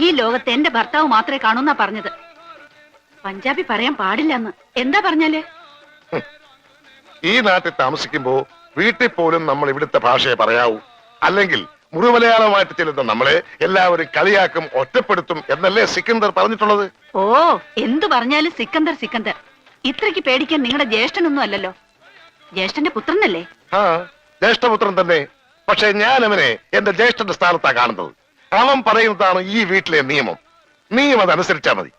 ഈ ലോകത്ത് എന്റെ ഭർത്താവ് മാത്രമേ കാണൂന്നാ പറഞ്ഞത്. പഞ്ചാബി പറയാൻ പാടില്ലെന്ന്. എന്താ പറഞ്ഞാല്? ഈ നാട്ടിൽ താമസിക്കുമ്പോ വീട്ടിൽ പോലും നമ്മൾ ഇവിടുത്തെ ഭാഷയെ പറയാവൂ. അല്ലെങ്കിൽ മുഴുമലയാളമായിട്ട് ചെല്ലുന്ന നമ്മളെ എല്ലാവരും കളിയാക്കും, ഒറ്റപ്പെടുത്തും എന്നല്ലേ സിക്കന്ദർ പറഞ്ഞിട്ടുള്ളത്? ഓ എന്തു പറഞ്ഞാലും സിക്കന്ദർ സിക്കന്ദർ. ഇത്രയ്ക്ക് പേടിക്കാൻ നിങ്ങളുടെ ജ്യേഷ്ഠനൊന്നും അല്ലല്ലോ. ജ്യേഷ്ഠന്റെ പുത്രനല്ലേ? ആ ജ്യേഷ്ഠപുത്രൻ തന്നെ. പക്ഷെ ഞാൻ അവനെ എന്റെ ജ്യേഷ്ഠന്റെ സ്ഥാനത്താ കാണുന്നത്. അവൻ പറയുന്നതാണ് ഈ വീട്ടിലെ നിയമം. നീയും അതനുസരിച്ചാ മതി.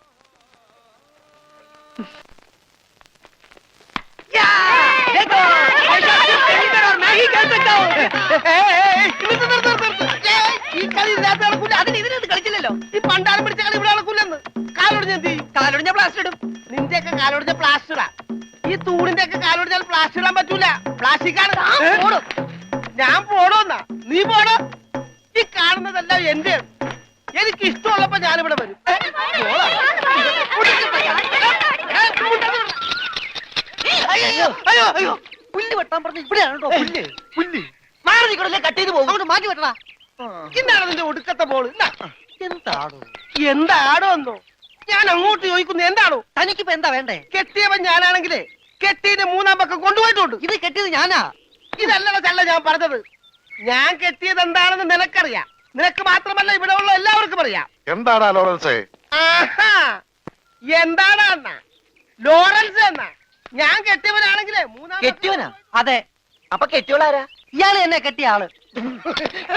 ഈ കളി ഇതിനകത്ത് നടക്കൂല. അതിന് ഇതിനകത്ത് കളിച്ചില്ലല്ലോ. ഈ പണ്ടാരം പിടിച്ച കളി ഇവിടെ നടക്കൂലെന്ന്. കാലൊടിഞ്ഞ എന്ത് ചെയ്യും? കാലൊടിഞ്ഞ പ്ലാസ്റ്റർ ഇടും. നിന്റെയൊക്കെ കാലൊടിഞ്ഞ പ്ലാസ്റ്ററാ. ഈ തൂണിന്റെ ഒക്കെ കാലൊടിഞ്ഞാൽ പ്ലാസ്റ്റർ ഇടാൻ പറ്റൂല. പ്ലാസ്റ്റിക്കാണ്. ഞാൻ പോണോന്നാ? നീ പോണോ? ഈ കാണുന്നതെല്ലാം എന്റെ. എനിക്ക് ഇഷ്ടമുള്ളപ്പോ ഞാനിവിടെ വരും. അയ്യോ അയ്യോ അയ്യോ, പുല്ല് വെട്ടാൻ പറഞ്ഞ ഇവിടെയാണോ? പുല്ല് പുല്ല് മാറി നിൽക്കണല്ലേ, കട്ട് ചെയ്ത് പോകും. അങ്ങോട്ട് മാറ്റി വെട്ടണ. എന്താണ് നിന്റെ ഒടുക്കത്തെ ബോള്? എന്താടോ എന്താടോ എന്നോ ഞാൻ അങ്ങോട്ട് ചോദിക്കുന്നു. എന്താണോ തനിക്കിപ്പോ എന്താ വേണ്ടേ? കെട്ടിയവൻ ഞാനാണെങ്കിലേ കെട്ടിയതിന്റെ മൂന്നാം പക്കം കൊണ്ടുപോയിട്ടുണ്ട്. ഇത് കെട്ടിയത് ഞാനാ. ഇതല്ലട ചല്ല ഞാൻ പറഞ്ഞത്. ഞാൻ കെട്ടിയത് എന്താണെന്ന് നിനക്കറിയാം. നിനക്ക് മാത്രമല്ല ഇവിടെ ഉള്ള എല്ലാവർക്കും അറിയാം. എന്താടാ ലോറൻസേ? ആഹാ, എന്താടാ എന്നാ ലോറൻസ് എന്നാ? ഞാൻ കെട്ടിയവനാണെങ്കിലേ മൂന്നാം കെട്ടിയവനാ. അതെ. അപ്പൊ കെട്ടിയോളാരാ? ഇയാള് എന്നെ കെട്ടിയ ആള്.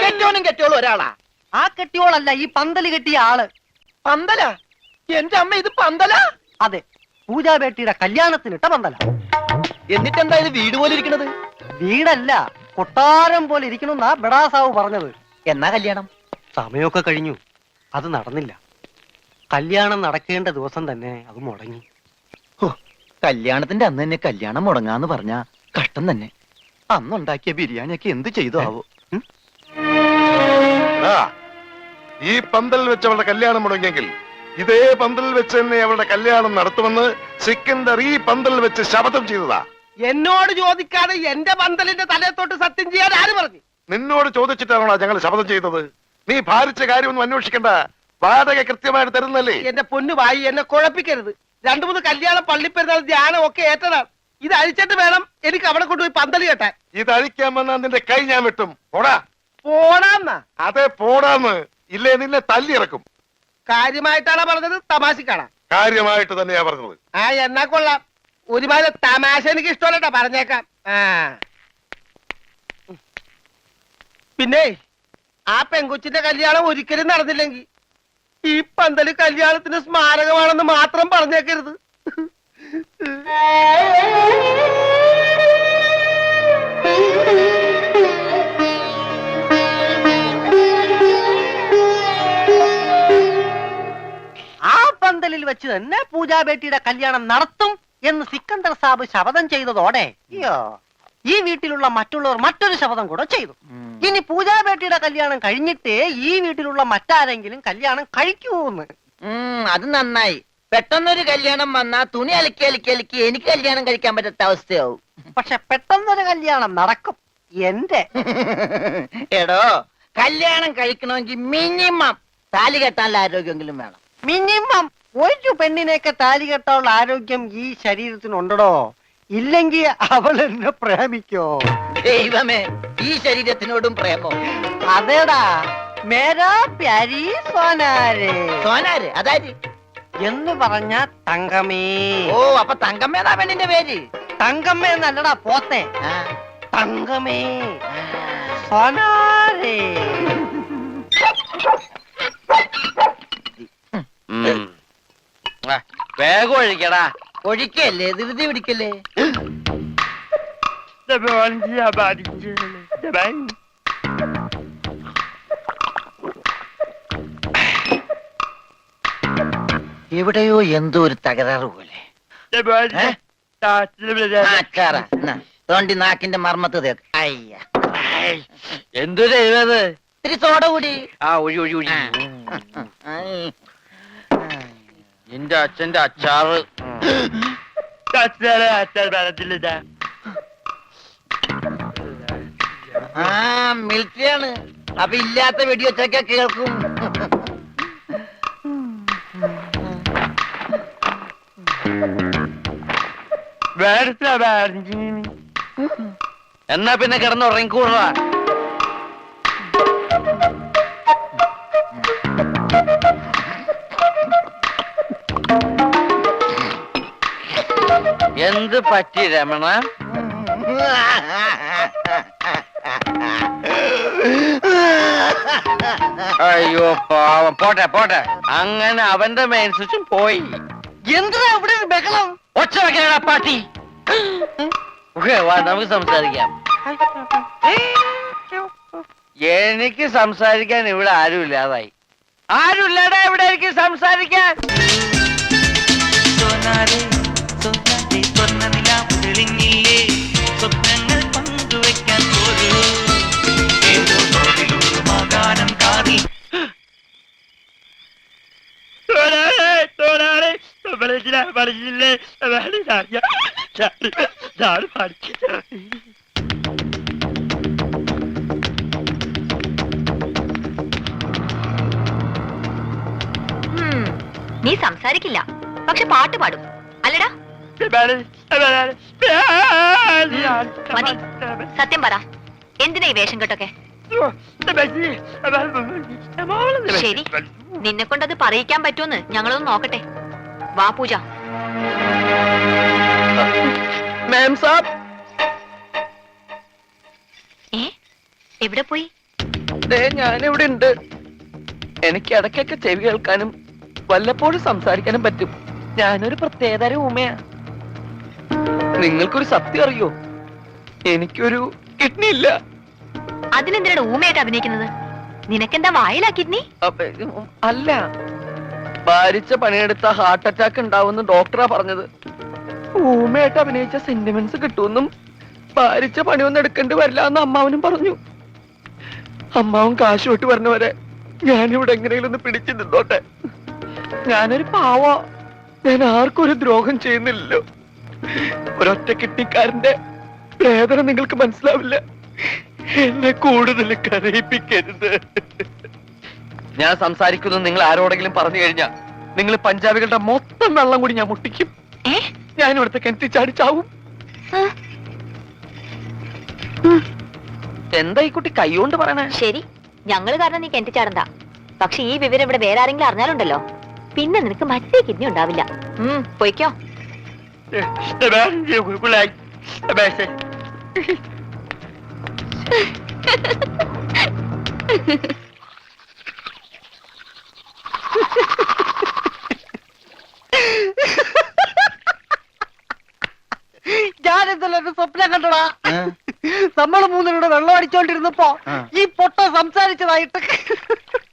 കെട്ടിയോനും കെട്ടിയോളും ഒരാളാ. ആ കെട്ടിയോളല്ല, ഈ പന്തല് കെട്ടിയ ആള്. പന്തല? എന്റെ അമ്മ, ഇത് പന്തല? അതെ, പൂജാബേട്ടിയുടെ കല്യാണത്തിനിട്ട പന്തല. എന്നിട്ടെന്താ ഇത് വീട് പോലെ ഇരിക്കണത്? വീടല്ല, കൊട്ടാരം പോലെ ഇരിക്കണമെന്നാ ബെടാസാവ് പറഞ്ഞത്. എന്നാ കല്യാണം? സമയമൊക്കെ കഴിഞ്ഞു, അത് നടന്നില്ല. കല്യാണം നടക്കേണ്ട ദിവസം തന്നെ അത് മുടങ്ങി. കല്യാണത്തിന്റെ അന്ന് തന്നെ കല്യാണം മുടങ്ങാന്ന് പറഞ്ഞ കഷ്ടം തന്നെ. അന്നുണ്ടാക്കിയ ബിരിയാണിയൊക്കെ എന്ത് ചെയ്തു ആവോ? ഈ പന്തലിൽ വെച്ച് അവളുടെ കല്യാണം മുടങ്ങിയെങ്കിൽ ഇതേ പന്തലിൽ വെച്ച് തന്നെ അവളുടെ കല്യാണം നടത്തുമെന്ന് സിക്കന്ദർ ഈ പന്തലിൽ വെച്ച് ശപഥം ചെയ്തതാ. എന്നോട് ചോദിക്കാതെ എന്റെ പന്തലിന്റെ തലത്തോട്ട് സത്യം ചെയ്യാൻ ആര് പറഞ്ഞു? നിന്നോട് ചോദിച്ചിട്ടാണോ ഞങ്ങൾ ശപഥം ചെയ്തത്? നീ ഭാരിച്ച കാര്യമൊന്നും അന്വേഷിക്കണ്ട. വാടക കൃത്യമായിട്ട് തരുന്നല്ലേ? എന്റെ പൊന്നു വായി, എന്നെ കുഴപ്പിക്കരുത്. 2-3 കല്യാണം, പള്ളിപ്പെരുന്നാൾ, ധ്യാനം ഒക്കെ ഏറ്റതാണ്. ഇത് അഴിച്ചിട്ട് വേണം എനിക്ക് അവിടെ കൊണ്ടുപോയി പന്തല് കെട്ടാൻ. ഇത് അഴിക്കാൻ വന്നാൽ നിന്റെ കൈ ഞാൻ വെട്ടും. പോടാ. പോടാന്നാ? അതെ, പോടാന്ന്. ഇല്ലേ നിന്നെ തല്ലിയിറക്കും. കാര്യമായിട്ടാണോ പറഞ്ഞത്, തമാശക്കാണോ? കാര്യമായിട്ട് തന്നെയാ പറഞ്ഞത്. ആ, എന്നാ കൊള്ളാം. ഒരുമാതിരി തമാശ എനിക്ക് ഇഷ്ടമല്ലട്ടാ, പറഞ്ഞേക്കാം. ആ പിന്നെ ആ പെങ്കൊച്ചിന്റെ കല്യാണം ഒരിക്കലും നടന്നില്ലെങ്കിൽ ഈ പന്തല് കല്യാണത്തിന് സ്മാരകമാണെന്ന് മാത്രം പറഞ്ഞേക്കരുത്. ആ പന്തലിൽ വെച്ച് തന്നെ പൂജാബേട്ടിയുടെ കല്യാണം നടത്തും എന്ന് സിക്കന്ദർ സാബ് ശപഥം ചെയ്തതോടെ ഈ വീട്ടിലുള്ള മറ്റുള്ളവർ മറ്റൊരു ശപഥം കൂടെ ചെയ്തു. ഇനി പൂജാബേട്ടിയുടെ കല്യാണം കഴിഞ്ഞിട്ടേ ഈ വീട്ടിലുള്ള മറ്റാരെങ്കിലും കല്യാണം കഴിക്കൂന്ന്. അത് നന്നായി. പെട്ടെന്നൊരു കല്യാണം വന്നാ തുണി അലക്കി അലക്കി അലക്കി എനിക്ക് കല്യാണം കഴിക്കാൻ പറ്റാത്ത അവസ്ഥയാവും. പക്ഷെ പെട്ടെന്നൊരു കല്യാണം നടക്കും എന്റെ. എടോ, കല്യാണം കഴിക്കണമെങ്കിൽ മിനിമം താലി കെട്ടാനുള്ള ആരോഗ്യമെങ്കിലും വേണം. മിനിമം ഒരു പെണ്ണിനെയൊക്കെ താലി കെട്ടാനുള്ള ആരോഗ്യം ഈ ശരീരത്തിനുണ്ടോ? ഇല്ലെങ്കിൽ അവൾ എന്നെ പ്രേമിക്കോ? ദൈവമേ, ഈ ശരീരത്തിനോടും പ്രേമോ? അതേടാ, മേരാ പ്യാരി സോനാരെ. സോനാര് അതായത് എന്ന് പറഞ്ഞ തങ്കമേ. ഓ, അപ്പൊ തങ്കമ്മേതാ പെണ്ണിന്റെ പേര്? തങ്കമ്മ എന്നല്ലടാ പോത്തെ. ആ, തങ്കമേ സോനാരെ. വേഗം ഒഴിക്കടാ. ഒഴിക്കല്ലേ, ധൃതി പിടിക്കല്ലേ. എവിടെയോ എന്തോ ഒരു തകരാറ് പോലെ. തോണ്ടി നാക്കിന്റെ മർമ്മത്ത് തേക്ക്. അയ്യ, എന്തു ചെയ്തത്? ഇത്തിരി സോഡ കൂടി. ആ, ഒഴി ഒഴി ഒഴി. നിന്റെ അച്ഛന്റെ അച്ചാറ്. ആ, മിലിറ്ററിയാണ്. അപ്പൊ ഇല്ലാത്ത വെടിവെച്ചൊക്കെ കേൾക്കും. എന്നാ പിന്നെ കിടന്നുറങ്ങിക്കൂടാ. എന്ത് പറ്റി രമണ? അയ്യോ പാവം, പോട്ടെ പോട്ടെ. അങ്ങനെ അവന്റെ മെയിൻ സ്വിച്ചും പോയി. എന്താ ഇവിടെ ഒരു ബഹളം? ഒച്ച വെക്കണ പാട്ടി. വാ, നമുക്ക് സംസാരിക്കാം. എനിക്ക് സംസാരിക്കാൻ ഇവിടെ ആരുമില്ലാതായി. ആരുമില്ലാടാ ഇവിടെ എനിക്ക് സംസാരിക്കാൻ. സ്വപ്നങ്ങൾ പങ്കുവെക്കാൻ പോരൂ. ഏതോ തോതിലൊരു മകാനം കാറി. നീ സംസാരിക്കില്ല, പക്ഷെ പാട്ട് പാടും അല്ലടാ? മതി, സത്യം പറ, എന്തിനാ ഈ വേഷം കെട്ടൊക്കെ? ശരി, നിന്നെ കൊണ്ടത് പറയിക്കാൻ പറ്റുമെന്ന് ഞങ്ങളൊന്ന് നോക്കട്ടെ. വാ പൂജ. മാം സാബ്, എവിടെ പോയി? ഞാനിവിടെ ഉണ്ട്. എനിക്ക് ഇടയ്ക്കൊക്കെ ചെവി കേൾക്കാനും വല്ലപ്പോഴും സംസാരിക്കാനും പറ്റും. ഞാനൊരു പ്രത്യേകതരം ഊമയാ. നിങ്ങൾക്കൊരു സത്യം അറിയോ? എനിക്കൊരു കിഡ്നി ഇല്ല. അതിനെന്തിനാണ് ഊമയായിട്ട് അഭിനയിക്കുന്നത്? നിനക്കെന്താ വായിലാ കിഡ്നി? അല്ല, ഭാരിച്ച പണിയെടുത്ത ഹാർട്ട് അറ്റാക്ക് ഉണ്ടാവുമെന്ന് ഡോക്ടറാ പറഞ്ഞത്. ഊമയായിട്ട് അഭിനയിച്ച സെന്റിമെന്റ്സ് കിട്ടുമെന്നും ഭാരിച്ച പണിയൊന്നും എടുക്കേണ്ടി വരില്ല എന്ന് അമ്മാവനും പറഞ്ഞു. അമ്മാവൻ കാശ് വിട്ട് പറഞ്ഞവരെ ഞാനിവിടെ എങ്ങനെയെങ്കിലും ഒന്ന് പിടിച്ചു നിന്നോട്ടെ. ഞാനൊരു പാവ, ഞാൻ ആർക്കും ഒരു ദ്രോഹം ചെയ്യുന്നില്ലല്ലോ. ഒരൊറ്റ കിഡ്നിക്കാരന്റെ വേദന നിങ്ങൾക്ക് മനസ്സിലാവില്ല. എന്നെ കൂടുതൽ കരയിപ്പിക്കരുത്. ഞാൻ സംസാരിക്കുന്നത് നിങ്ങൾ ആരോടെങ്കിലും പറഞ്ഞു കഴിഞ്ഞാൽ നിങ്ങൾ പഞ്ചാബികളുടെ മൊത്തം വെള്ളം കൂടി ഞാൻ മുട്ടിക്കും. ഞാൻ ഇവിടുത്തെ കിണറ്റി ചാടിച്ചാവും. എന്താ ഈ കുട്ടി കൈകൊണ്ട് പറയണേ? ശരി, ഞങ്ങള് കാരണം നീ കെട്ടിച്ചാടണ്ട. പക്ഷെ ഈ വിവരം ഇവിടെ വേറെ ആരെങ്കിലും അറിഞ്ഞാലുണ്ടല്ലോ, പിന്നെ നിനക്ക് മറ്റേ കിഡ്നി ഉണ്ടാവില്ല. പൊയ്ക്കോ. ഞാനെന്തല്ലോ സ്വപ്നം കണ്ടടാ. നമ്മള് മൂന്നിലൂടെ വെള്ളം അടിച്ചോണ്ടിരുന്നപ്പോ ഈ പൊട്ട സംസാരിച്ചതായിട്ട്.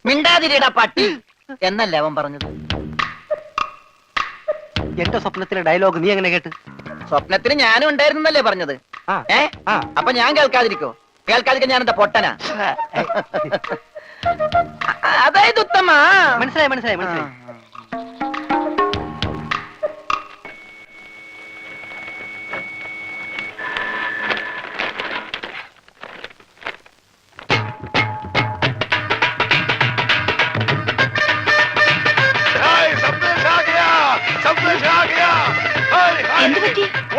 മിണ്ടാതിരിടാ പട്ടി എന്നല്ലേ അവൻ പറഞ്ഞത്. എന്റെ സ്വപ്നത്തിലെ ഡയലോഗ് നീ എങ്ങനെ കേട്ട്? സ്വപ്നത്തിന് ഞാനും ഉണ്ടായിരുന്നല്ലേ പറഞ്ഞത്. അപ്പൊ ഞാൻ കേൾക്കാതിരിക്കോ? കേൾക്കാതിരിക്കാൻ ഞാൻ എന്താ പൊട്ടനാ? അതായത് ഉത്തമ. മനസ്സിലായി മനസ്സിലായി മനസ്സിലായി.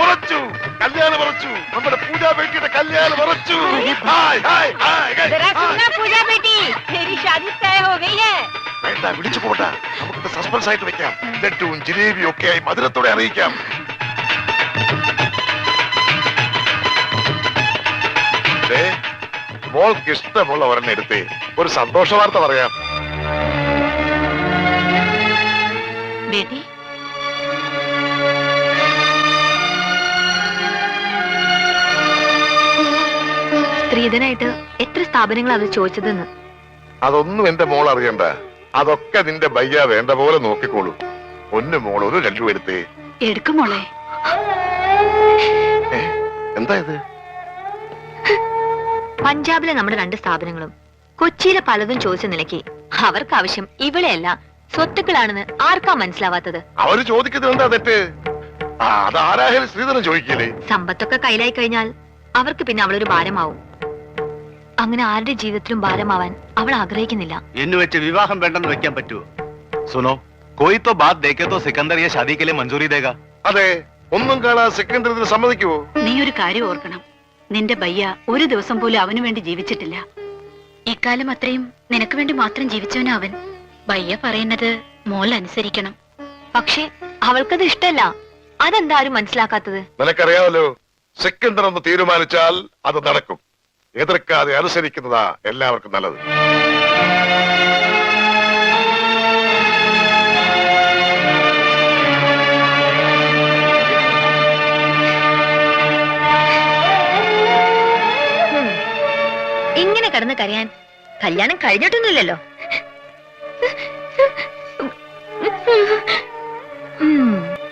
ഉറച്ചു, കല്യാണം ഉറച്ചു. നമ്മുടെ പൂജാ ബേട്ടിയുടെ കല്യാണം ഉറച്ചു. വേണ്ട, വിളിച്ചു പോട്ടെ. നമുക്ക് സസ്പെൻസ് ആയിട്ട് വെക്കാം. ലഡ്ഡുവും ജിലേബിയും ഒക്കെ ആയി മധുരത്തോടെ അറിയിക്കാം. മോൾക്ക് ഇഷ്ടമുള്ള ഒരെണ്ണം എടുത്തേ ഒരു സന്തോഷ വാർത്ത പറയാം. ബേട്ടി, സ്ത്രീധനായിട്ട് എത്ര സ്ഥാപനങ്ങൾ അത് ചോദിച്ചതെന്ന്. അതൊന്നും എന്റെ മോൾ അറിയണ്ട. അതൊക്കെ നിന്റെ ബയ്യ വേണ്ട പോലെ നോക്കിക്കോളൂ. ഒന്ന് മോൾ ഒരു ലഡ്ഡു എടുത്തേ. എടുക്കും മോളെ. എന്താ ഇത്? പഞ്ചാബിലെ നമ്മുടെ 2 സ്ഥാപനങ്ങളും കൊച്ചിയിലെ പലതും ചോദിച്ച നിലയ്ക്ക് അവർക്ക് ആവശ്യം ഇവിടെയല്ല സ്വത്തുക്കളാണെന്ന് ആർക്കാ മനസ്സിലാവാത്തത്? അവര് ചോദിക്കുന്നത് എന്താ തെറ്റ്? അതാരായാലും ശ്രീധരൻ ചോദിക്കില്ലേ? സമ്പത്തൊക്കെ കയ്യിലായി കഴിഞ്ഞാൽ അവർക്ക് പിന്നെ അവളൊരു ഭാരമാവും. അങ്ങനെ ആരുടെ ജീവിതത്തിലും ഭാരമാവാൻ അവൾ ആഗ്രഹിക്കുന്നില്ല. എന്ന് വെച്ച് വിവാഹം വേണ്ടെന്ന് വെക്കാൻ പറ്റുമോ? സുനോ, കോയി തോ ബാത് ദേഖേ തോ സിക്കന്ദർ യെ ഷാദി കെ ലിയെ മഞ്ജൂരി ദേഗാ. അതെ, ഒന്നും കാണാൻ സെക്കൻഡറി സമ്മതിക്കുവോ? നീ ഒരു കാര്യം ഓർക്കണം. നിന്റെ ബയ്യ ഒരു ദിവസം പോലും അവനു വേണ്ടി ജീവിച്ചിട്ടില്ല. ഇക്കാലം അത്രയും നിനക്ക് വേണ്ടി മാത്രം ജീവിച്ചവനാ അവൻ. ബയ്യ പറയുന്നത് മോൾ അനുസരിക്കണം. പക്ഷേ അവൾക്കത് ഇഷ്ടല്ല. അതെന്താ ആരും മനസ്സിലാക്കാത്തത്? നിനക്കറിയാമല്ലോ, സിക്കന്ദർ ഒന്ന് തീരുമാനിച്ചാൽ അത് നടക്കും. എതിർക്കാതെ അനുസരിക്കുന്നതാ എല്ലാവർക്കും നല്ലത്. ഇങ്ങനെ കിടന്ന് കരയാൻ കല്യാണം കഴിഞ്ഞിട്ടൊന്നുമില്ലല്ലോ.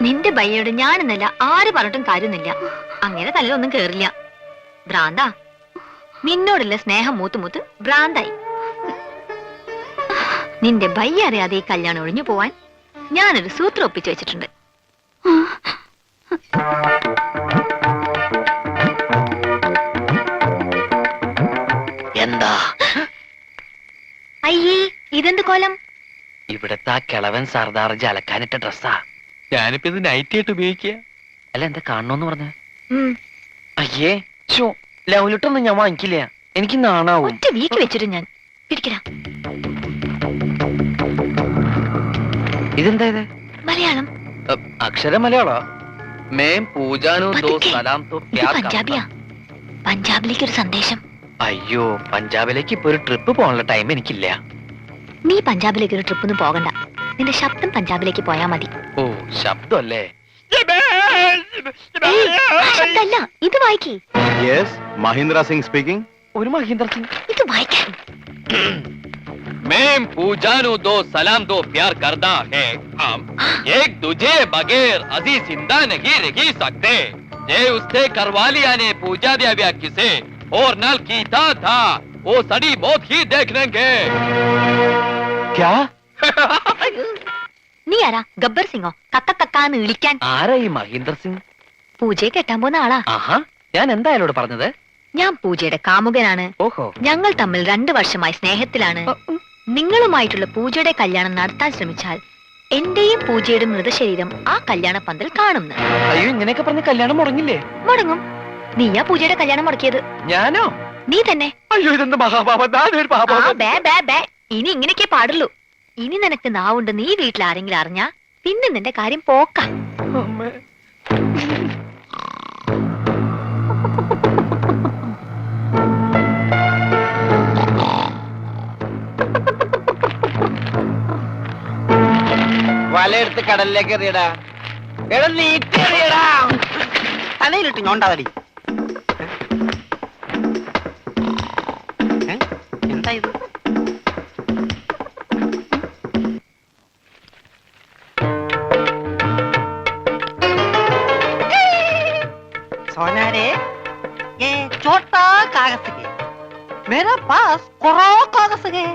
നിന്റെ ഭയ്യോട് ഞാനെന്നല്ല ആര് പറഞ്ഞിട്ടും കാര്യമൊന്നുമില്ല. അങ്ങനെ തല്ലൊന്നും കേറില്ല. ഭ്രാന്താ. നിന്നോടുള്ള സ്നേഹം മൂത്ത് മൂത്ത് ഭ്രാന്തായി. നിന്റെ ഭയ്യ അറിയാതെ ഈ കല്യാണം ഒഴിഞ്ഞു പോവാൻ ഞാനൊരു സൂത്രം ഒപ്പിച്ചു വെച്ചിട്ടുണ്ട്. എന്താ? അയ്യേ, ഇതെന്ത് കോലം? ഇവിടത്തെ ആ കിളവൻ സർദാർജി അലക്കാനിട്ട ഡ്രസ്സാ. ഞാനിപ്പോ ഇത് നൈറ്റ് ആയിട്ട് ഉപയോഗിക്കുക. അല്ല, എന്താ കാണണോന്ന് പറഞ്ഞ? അയ്യേ, ഷോ ലവ് ലെറ്റർ ഒന്നും ഞാൻ വാങ്ങിക്കില്ല. എനിക്ക് നാണാവും. ഒറ്റ വീക്ക് വെച്ചിട്ട് ഞാൻ പിടിക്കടാ. ഇതെന്താ ഇത്? മലയാളം. അക്ഷരം മലയാളോ? മേം പൂജാനോ ദോ സലാം തോ പ്യാർ പഞ്ചാബിയാ. പഞ്ചാബിലേക്ക് ഒരു സന്ദേശം. അയ്യോ, പഞ്ചാബിലേക്ക് ഇപ്പൊ ഒരു ട്രിപ്പ് പോകാനുള്ള ടൈം എനിക്കില്ല. നീ പഞ്ചാബിലേക്ക് ഒരു ട്രിപ്പൊന്നും പോകണ്ട. നിന്റെ ശബ്ദം പഞ്ചാബിലേക്ക് പോയാ മതി. ഓ, ശബ്ദമല്ലേ? ശബ്ദല്ല, ഇത് വായിക്കേ. Yes, Mahindra Singh speaking. ഒരു മഹീന്ദ്ര സിംഗ്. ഇത് വായിക്കാൻ. मैं पूजानु दो सलाम दो प्यार करता है हम एक दूजे बगैर अजी जिंदा नहीं रह सकते जे उससे करवालिया ने पूजा दिया व्या किसे और नल कीता था वो सड़ी मौत ही देख लेंगे. ക്യാ? നീ ആരാ? ഗബ്ബർ സിംഗോ? കക്കക്കക്കാന്ന് വിളിക്കാൻ. ആരാ ഈ മഹീന്ദ്ര സിംഗ്? പൂജയെ കെട്ടാൻ പോകുന്ന ആളാ. ആഹാ, ഞാൻ എന്താ അയാളോട് പറഞ്ഞത്? ഞാൻ പൂജയുടെ കാമുകനാണ്. ഓഹോ. ഞങ്ങൾ തമ്മിൽ 2 വർഷമായി സ്നേഹത്തിലാണ്. നിങ്ങളുമായിട്ടുള്ള പൂജയുടെ കല്യാണം നടത്താൻ ശ്രമിച്ചാൽ എന്റെയും പൂജയുടെ മൃതശരീരം ആ കല്യാണ പന്തൽ കാണുന്നു. അയ്യോ, ഇങ്ങനെയൊക്കെ പറഞ്ഞ് കല്യാണം മുടങ്ങില്ലേ? മുടങ്ങും. നീയാ പൂജയുടെ കല്യാണം മുടക്കിയത്. ഞാനോ? നീ തന്നെ. അയ്യോ, ഇതെന്ത് മഹാപാപം! ആ, ബേ ബേ ബേ. ഇനി ഇങ്ങനെയൊക്കെ പാടുള്ളൂ. ഇനി നിനക്ക് നാവുണ്ട്. നീ വീട്ടിൽ ആരെങ്കിലും അറിഞ്ഞാ പിന്നെ നിന്റെ കാര്യം പോക്കാം. വലയെടുത്ത് കടലിലേക്ക് എറിയടാ. എടാ, നീറ്റെറിയടാ. തലയിലിട്ട് ഞോണ്ടാതടി. എന്താ ഇത്? सोनारे, ये छोटा कागज है. मेरा पास करो कागज है.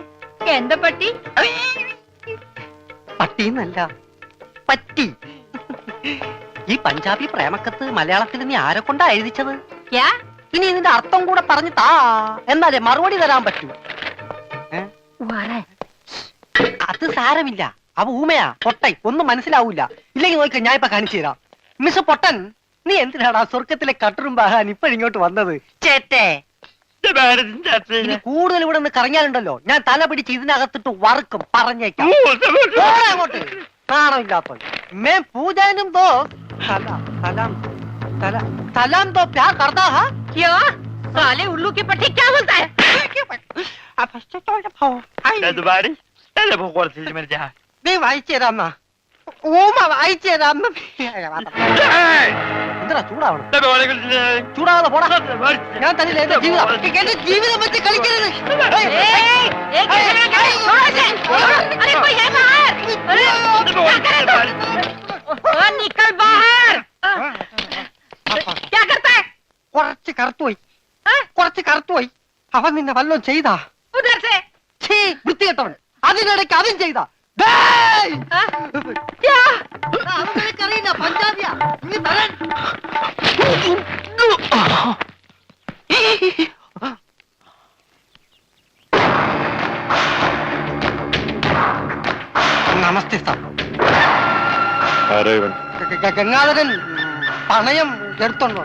എന്താ പറ്റി? പട്ടിന്നല്ല, പറ്റി. ഈ പഞ്ചാബി പ്രേമക്കത്ത് മലയാളത്തിൽ നീ ആരെ കൊണ്ടാ എഴുതിച്ചത്? ഇനി ഇതിന്റെ അർത്ഥം കൂടെ പറഞ്ഞു താ, എന്നാലേ മറുപടി തരാൻ പറ്റൂ. അത് സാരമില്ല, അവ ഊമയാ, പൊട്ടൈ, ഒന്നും മനസ്സിലാവൂല. ഇല്ലെങ്കിൽ നോക്ക, ഞാൻ ഇപ്പൊ കാണിച്ചു തരാം. മിസ് പൊട്ടൻ, നീ എന്തിനാടാ സ്വർഗത്തിലെ കട്ടറും ബാഹാൻ ഇപ്പോഴിങ്ങോട്ട് വന്നത്? ചേട്ടേ, ഇനി കൂടുതൽ ഇവിടെ നിന്ന് കറങ്ങിയാലുണ്ടല്ലോ ഞാൻ തല പിടിച്ച് ഇതിനകത്തിട്ട് വറുക്കും, പറഞ്ഞേക്കാം. അങ്ങോട്ട് കാണമില്ലാത്ത मैं पूजाനും दो सलाम सलाम सलाम दो प्यार करता है. क्या साले उल्लू के पट्टी क्या बोलता है? നീ വായിച്ചേരാമ്മ, ഊമ വായിച്ചേരാമ്മ. എന്താ ചൂടാവണം? ചൂടാവാതെ പോടാ. ഞാൻ തന്നില്ല എന്റെ ജീവിതം. എന്റെ ജീവിതം വെച്ച് കളിക്കരുത്. निकल बाहर. क्या करता है? കുറച്ച് കറുത്തുപോയി, കുറച്ച് കറുത്തുപോയി. അവൻ നിന്നെ വല്ലതും ചെയ്താ? उधर से. ഛീ, വൃത്തികെട്ടവൻ. അതിനിടയ്ക്ക് അതും ചെയ്താ? क्या? അറിയില്ല, പഞ്ചാബിയാ. നീ തരാൻ. നമസ്തേ സാർ. ഗംഗാധരൻ പണയം എടുത്തോണ്ടോ?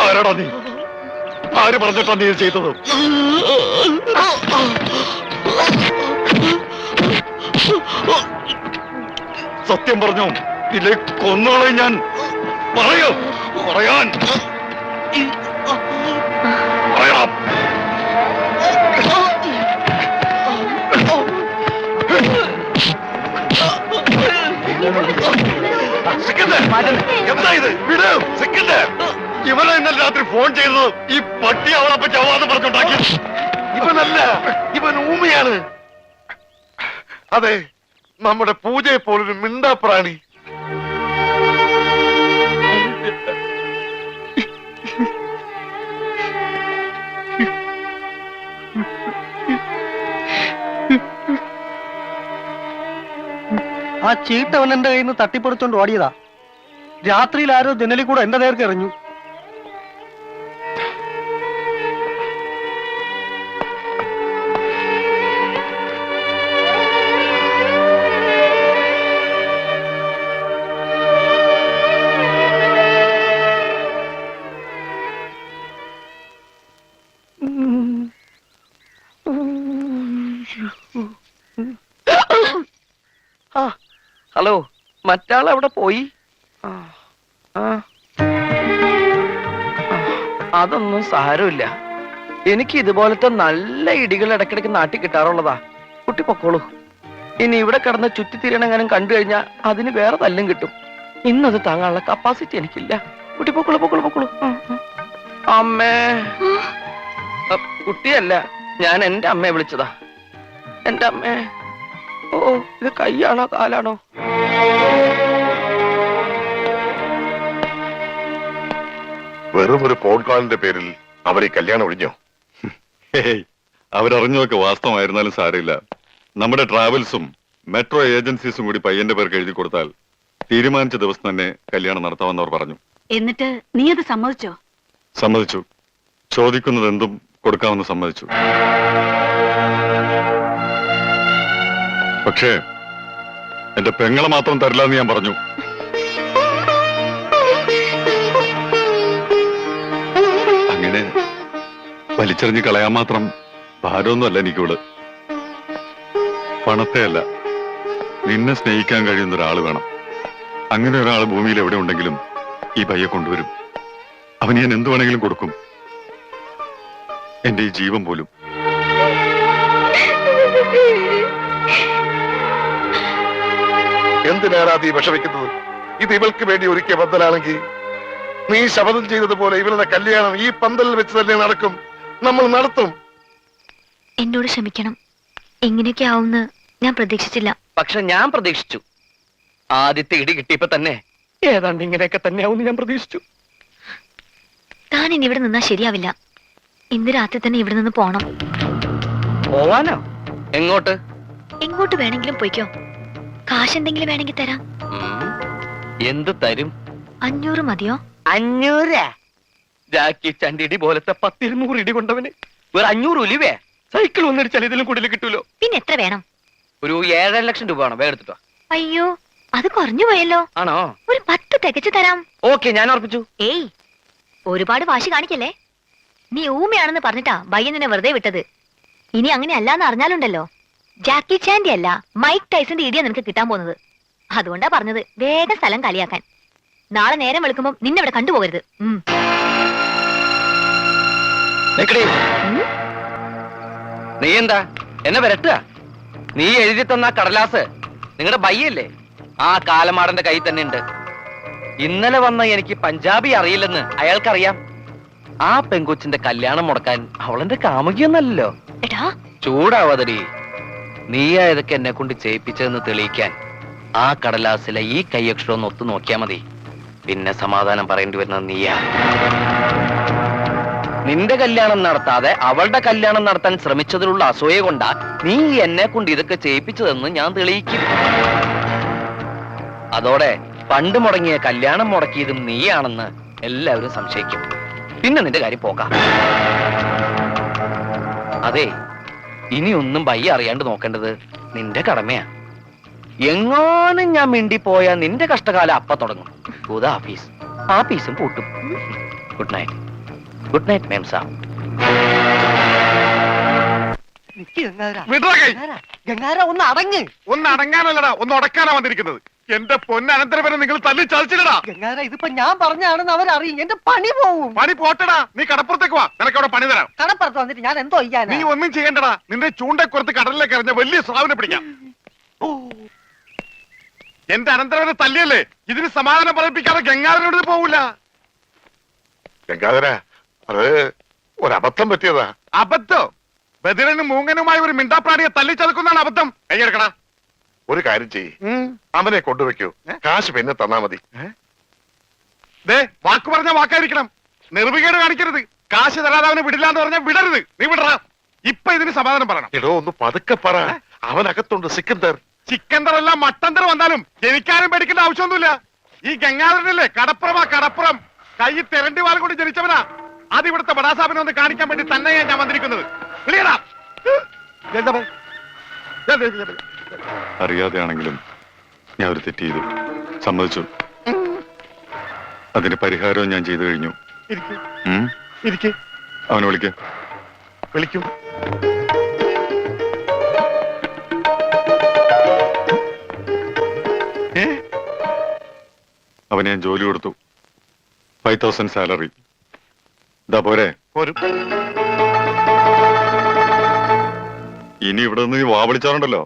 ആരാടാ നീ? ആര് പറഞ്ഞിട്ടാ നീ ഇത് ചെയ്തത്? സത്യം പറഞ്ഞോ, ഇല്ലേ കൊന്നോളെ ഞാൻ. പറയൂ, പറയാൻ പറയാം. എന്താ ഇത്? വിട് സിക്കന്ദർ. ഇവനെ ഇന്നലെ രാത്രി ഫോൺ ചെയ്തത് ഈ പട്ടി അവളപ്പം ചവാദം പറഞ്ഞുണ്ടാക്കി. ഇവനല്ല, ഇവൻ ഊമയാണ്. അതെ, നമ്മുടെ പൂജയെ പോലൊരു മിണ്ടാപ്രാണി. ആ ചീട്ടവൻ എന്റെ കയ്യിൽ നിന്ന് തട്ടിപ്പറിച്ചോണ്ട് ഓടിയതാ. രാത്രിയിൽ ആരോ ജനലിൽ കൂടെ എന്റെ നേർക്ക് എറിഞ്ഞു. ഹലോ, മറ്റാൾ അവിടെ പോയി? അതൊന്നും സാരമില്ല. എനിക്ക് ഇതുപോലത്തെ നല്ല ഇടികൾ ഇടയ്ക്കിടയ്ക്ക് നാട്ടിൽ കിട്ടാറുള്ളതാ. കുട്ടി പൊക്കോളൂ. ഇനി ഇവിടെ കിടന്ന് ചുറ്റിത്തിരിയണെങ്ങാനും കണ്ടു കഴിഞ്ഞാൽ അതിന് വേറെ തല്ലും കിട്ടും. ഇന്നത് താങ്ങാനുള്ള കപ്പാസിറ്റി എനിക്കില്ല. കുട്ടി പൊക്കോളൂ, പൊക്കോളൂ, പൊക്കോളൂ. അമ്മേ. കുട്ടിയല്ല, ഞാൻ എന്റെ അമ്മയെ വിളിച്ചതാ. എന്റെ അമ്മേ. ഓ, ഇത് കൈയാണോ കാലാണോ? വെറും ഒരു ഫോൺ കോളിന്റെ പേരിൽ അവർ ഈ കല്യാണം ഒഴിഞ്ഞോ? അവരറിഞ്ഞൊക്കെ വാസ്തവമായിരുന്നാലും സാരമില്ല. നമ്മുടെ ട്രാവൽസും മെട്രോ ഏജൻസീസും കൂടി പയ്യന്റെ പേർക്ക് എഴുതി കൊടുത്താൽ തീരുമാനിച്ച ദിവസം തന്നെ കല്യാണം നടത്താമെന്ന് അവർ പറഞ്ഞു. എന്നിട്ട് നീ അത് സമ്മതിച്ചോ? സമ്മതിച്ചു. ചോദിക്കുന്നത് എന്തും കൊടുക്കാമെന്ന് സമ്മതിച്ചു. പക്ഷേ എന്റെ പെങ്ങളെ മാത്രം തരില്ല എന്ന് ഞാൻ പറഞ്ഞു. അങ്ങനെ വലിച്ചെറിഞ്ഞ് കളയാൻ മാത്രം ഭാരമൊന്നുമല്ല എനിക്കിവള്. പണത്തെ അല്ല, നിന്നെ സ്നേഹിക്കാൻ കഴിയുന്ന ഒരാൾ വേണം. അങ്ങനെ ഒരാൾ ഭൂമിയിൽ എവിടെ ഉണ്ടെങ്കിലും ഈ പയ്യെ കൊണ്ടുവരും. അവന് ഞാൻ എന്ത് വേണമെങ്കിലും കൊടുക്കും, എന്റെ ഈ ജീവൻ പോലും. എന്തിനാണ് നീ വിഷമിക്കുന്നത്? ഇത് ഇവൾക്ക് വേണ്ടി ഒരുക്കിയ പന്തലാണെങ്കിൽ നീ ശപഥം ചെയ്തതുപോലെ ഇവളുടെ കല്യാണം ഈ പന്തലിൽ വെച്ച് തന്നെ നടക്കും. നമ്മൾ നടത്തും. എന്നോട് ക്ഷമിക്കണം. എങ്ങനെയൊക്കെ ആവുമെന്ന് ഞാൻ പ്രതീക്ഷിച്ചില്ല. പക്ഷെ ഞാൻ പ്രതീക്ഷിച്ചു. ആദ്യത്തെ ഇടി കിട്ടിയപ്പോ തന്നെ ഏതാണ്ട് ഇങ്ങനെയൊക്കെ തന്നെയാവും ഞാൻ പ്രതീക്ഷിച്ചു. താൻ ഇനി ഇവിടെ നിന്നാ ശരിയാവില്ല. ഇന്ന് രാത്രി തന്നെ ഇവിടെ നിന്ന് പോണം. പോവാനോ? എങ്ങോട്ട്? എങ്ങോട്ട് വേണമെങ്കിലും പോയിക്കോ. കാശ് എന്തെങ്കിലും വേണമെങ്കിൽ തരാം. എന്ത് തരും? 500 മതിയോ? 500? ജാക്കി ചണ്ടിടി പോലത്തെ 10-200 ഇടി കൊണ്ടവന് വേറെ 500 ഉലിവേ? സൈക്കിൾ ഒന്നിടിച്ചാൽ ഇതിലും കൂടുതൽ കിട്ടൂലോ. പിന്നെ എത്ര വേണം? ഒരു 7 ലക്ഷം രൂപ വേണം. വേഗെടുത്തിട്ടോ. അയ്യോ, അത് കുറഞ്ഞു പോയല്ലോ. ആണോ? ഒരു 10 തികച്ചു തരാം. ഓക്കെ, ഞാൻ ഉറപ്പിച്ചു. ഏയ്, ഒരുപാട് വാശി കാണിക്കല്ലേ. നീ ഊമയാണെന്ന് പറഞ്ഞിട്ടാ ബയ്യൻ നിന്നെ വെറുതെ വിട്ടത്. ഇനി അങ്ങനെ അല്ലാന്ന് അറിഞ്ഞാലുണ്ടല്ലോ, ജാക്കി ചാൻഡി അല്ല മൈക്ക് ടൈസന്റെ ഇടിയാ നിനക്ക് കിട്ടാൻ പോകുന്നത്. അതുകൊണ്ടാ പറഞ്ഞത് വേഗം സ്ഥലം കളിയാക്കാൻ. നാളെ നേരം വെളുക്കുമ്പോ നിന്നെ ഇവിടെ കണ്ടുപോകരുത്. നീ എന്താ എന്നെ വരട്ടുക? നീ എഴുതി തന്ന കടലാസ് നിങ്ങളുടെ ബയ്യല്ലേ? ആ കാലമാടന്റെ കയ്യിൽ തന്നെ ഉണ്ട്. ഇന്നലെ വന്ന എനിക്ക് പഞ്ചാബി അറിയില്ലെന്ന് അയാൾക്കറിയാം. ആ പെങ്കൊച്ചിന്റെ കല്യാണം മുടക്കാൻ അവളെന്റെ കാമുകിയൊന്നല്ലോ. എടാ, ചൂടാവാതടി. നീയാ ഇതൊക്കെ എന്നെ കൊണ്ട് ചെയ്യിപ്പിച്ചതെന്ന് തെളിയിക്കാൻ ആ കടലാസിലെ ഈ കൈയക്ഷരം ഒന്ന് ഒത്തു നോക്കിയാ മതി. പിന്നെ സമാധാനം പറയേണ്ടി വരുന്നത് നീയാ. നിന്റെ കല്യാണം നടത്താതെ അവളുടെ കല്യാണം നടത്താൻ ശ്രമിച്ചതിലുള്ള അസൂയ കൊണ്ടാ നീ എന്നെ കൊണ്ട് ഇതൊക്കെ ചെയ്യിപ്പിച്ചതെന്ന് ഞാൻ തെളിയിക്കും. അതോടെ പണ്ട് മുടങ്ങിയ കല്യാണം മുടക്കിയതും നീയാണെന്ന് എല്ലാവരും സംശയിക്കും. പിന്നെ നിന്റെ കാര്യം പോകാം. അതെ, ഇനി ഒന്നും ബയ്യ അറിയാണ്ട് നോക്കേണ്ടത് നിന്റെ കടമയാ. എങ്ങാനും ഞാൻ മിണ്ടിപ്പോയാ നിന്റെ കഷ്ടകാലം അപ്പ തുടങ്ങും. കൂതാ ആഫീസ്, ആഫീസും പൂട്ടും. Good night. ഗുഡ് നൈറ്റ് മേം സാബ്. ഗംഗാര ഒന്ന് അടങ്ങ്. ഒന്ന് അടങ്ങാനല്ലടാ, ഒന്ന് ഉടക്കാനാ വന്നിരിക്കുന്നത്. എന്റെ പൊന്നനന്തരവനെ നിങ്ങൾ തല്ലി ചതിച്ചില്ലടാ. ഗംഗാര ഇതിപ്പോ ഞാൻ പറഞ്ഞാണെന്ന് അവരറിയും, എന്റെ പണി പോവും. പണി പോട്ടടാ, നീ കടപ്പുറത്തേക്ക് വാ, നിനക്ക് അവിടെ പണി തരാം. കടപ്പുറത്ത് വന്നിട്ട് ഞാൻ എന്തോ ചെയ്യാനാ? നീ ഒന്നും ചെയ്യണ്ടടാ, നിന്റെ ചൂണ്ടക്കുറത്ത് കടലിലേക്ക് എറിഞ്ഞ വലിയ സ്രാവിനെ പിടിക്കാം. എന്റെ അനന്തരവനെ തല്ലിയല്ലേ, ഇതിന് സമാധാനം പറയിപ്പിക്കാതെ ഗംഗാധരനോട് പോവില്ല. ഗംഗാധര, അത് ഒരബദ്ധം പറ്റിയതാ. അബദ്ധം? ബദിരനും മൂങ്ങനുമായി ഒരു മിണ്ടാപ്രാണിയെ തല്ലിച്ചതക്കുന്നതാണ് അബദ്ധം. കൈയെടുക്കടാ. ഒരു കാര്യം ചെയ്യ്, അവനെ കൊണ്ടുവയ്ക്കൂ, കാശ് പിന്നെ തന്നാ മതി. ദേ, വാക്ക് പറഞ്ഞ വാക്കായിരിക്കണം, നിർവികേട് കാണിക്കരുത്. കാശ് തരാതെ അവനെ വിടില്ല എന്ന് പറഞ്ഞാൽ വിടരുത്. നീ വിടറാ. ഇപ്പൊ ഇതിന് സമാധാനം പറയണം. എടോ, ഒന്ന് പതുക്കെ പറ. അവനകത്തുണ്ട് സിക്കന്ദർ. ചിക്കന്തർ അല്ല മട്ടന്തർ വന്നാലും ജനിക്കാനും പേടിക്കേണ്ട ആവശ്യമൊന്നുമില്ല. ഈ ഗംഗാധരനല്ലേ കടപ്പുറമാ, കടപ്പുറം. കൈ തെരണ്ടി വാൽ കൊണ്ട് ജനിച്ചവനാ. അത് ഇവിടുത്തെ ബടാസാബിനെ ഒന്ന് കാണിക്കാൻ വേണ്ടി തന്നെയാ ഞാൻ വന്നിരിക്കുന്നത്. വിളിയടാ. അറിയാതെയാണെങ്കിലും ഞാൻ ഒരു തെറ്റ് ചെയ്തു, സമ്മതിച്ചു. അതിന് പരിഹാരവും ഞാൻ ചെയ്തു കഴിഞ്ഞു. അവനെ വിളിക്കും. അവന് ഞാൻ ജോലി കൊടുത്തു. 5,000 സാലറി. ഇതാ പോരെ? ഇനി ഇവിടെ നിന്ന് നീ വാവിളിച്ചാറുണ്ടല്ലോ.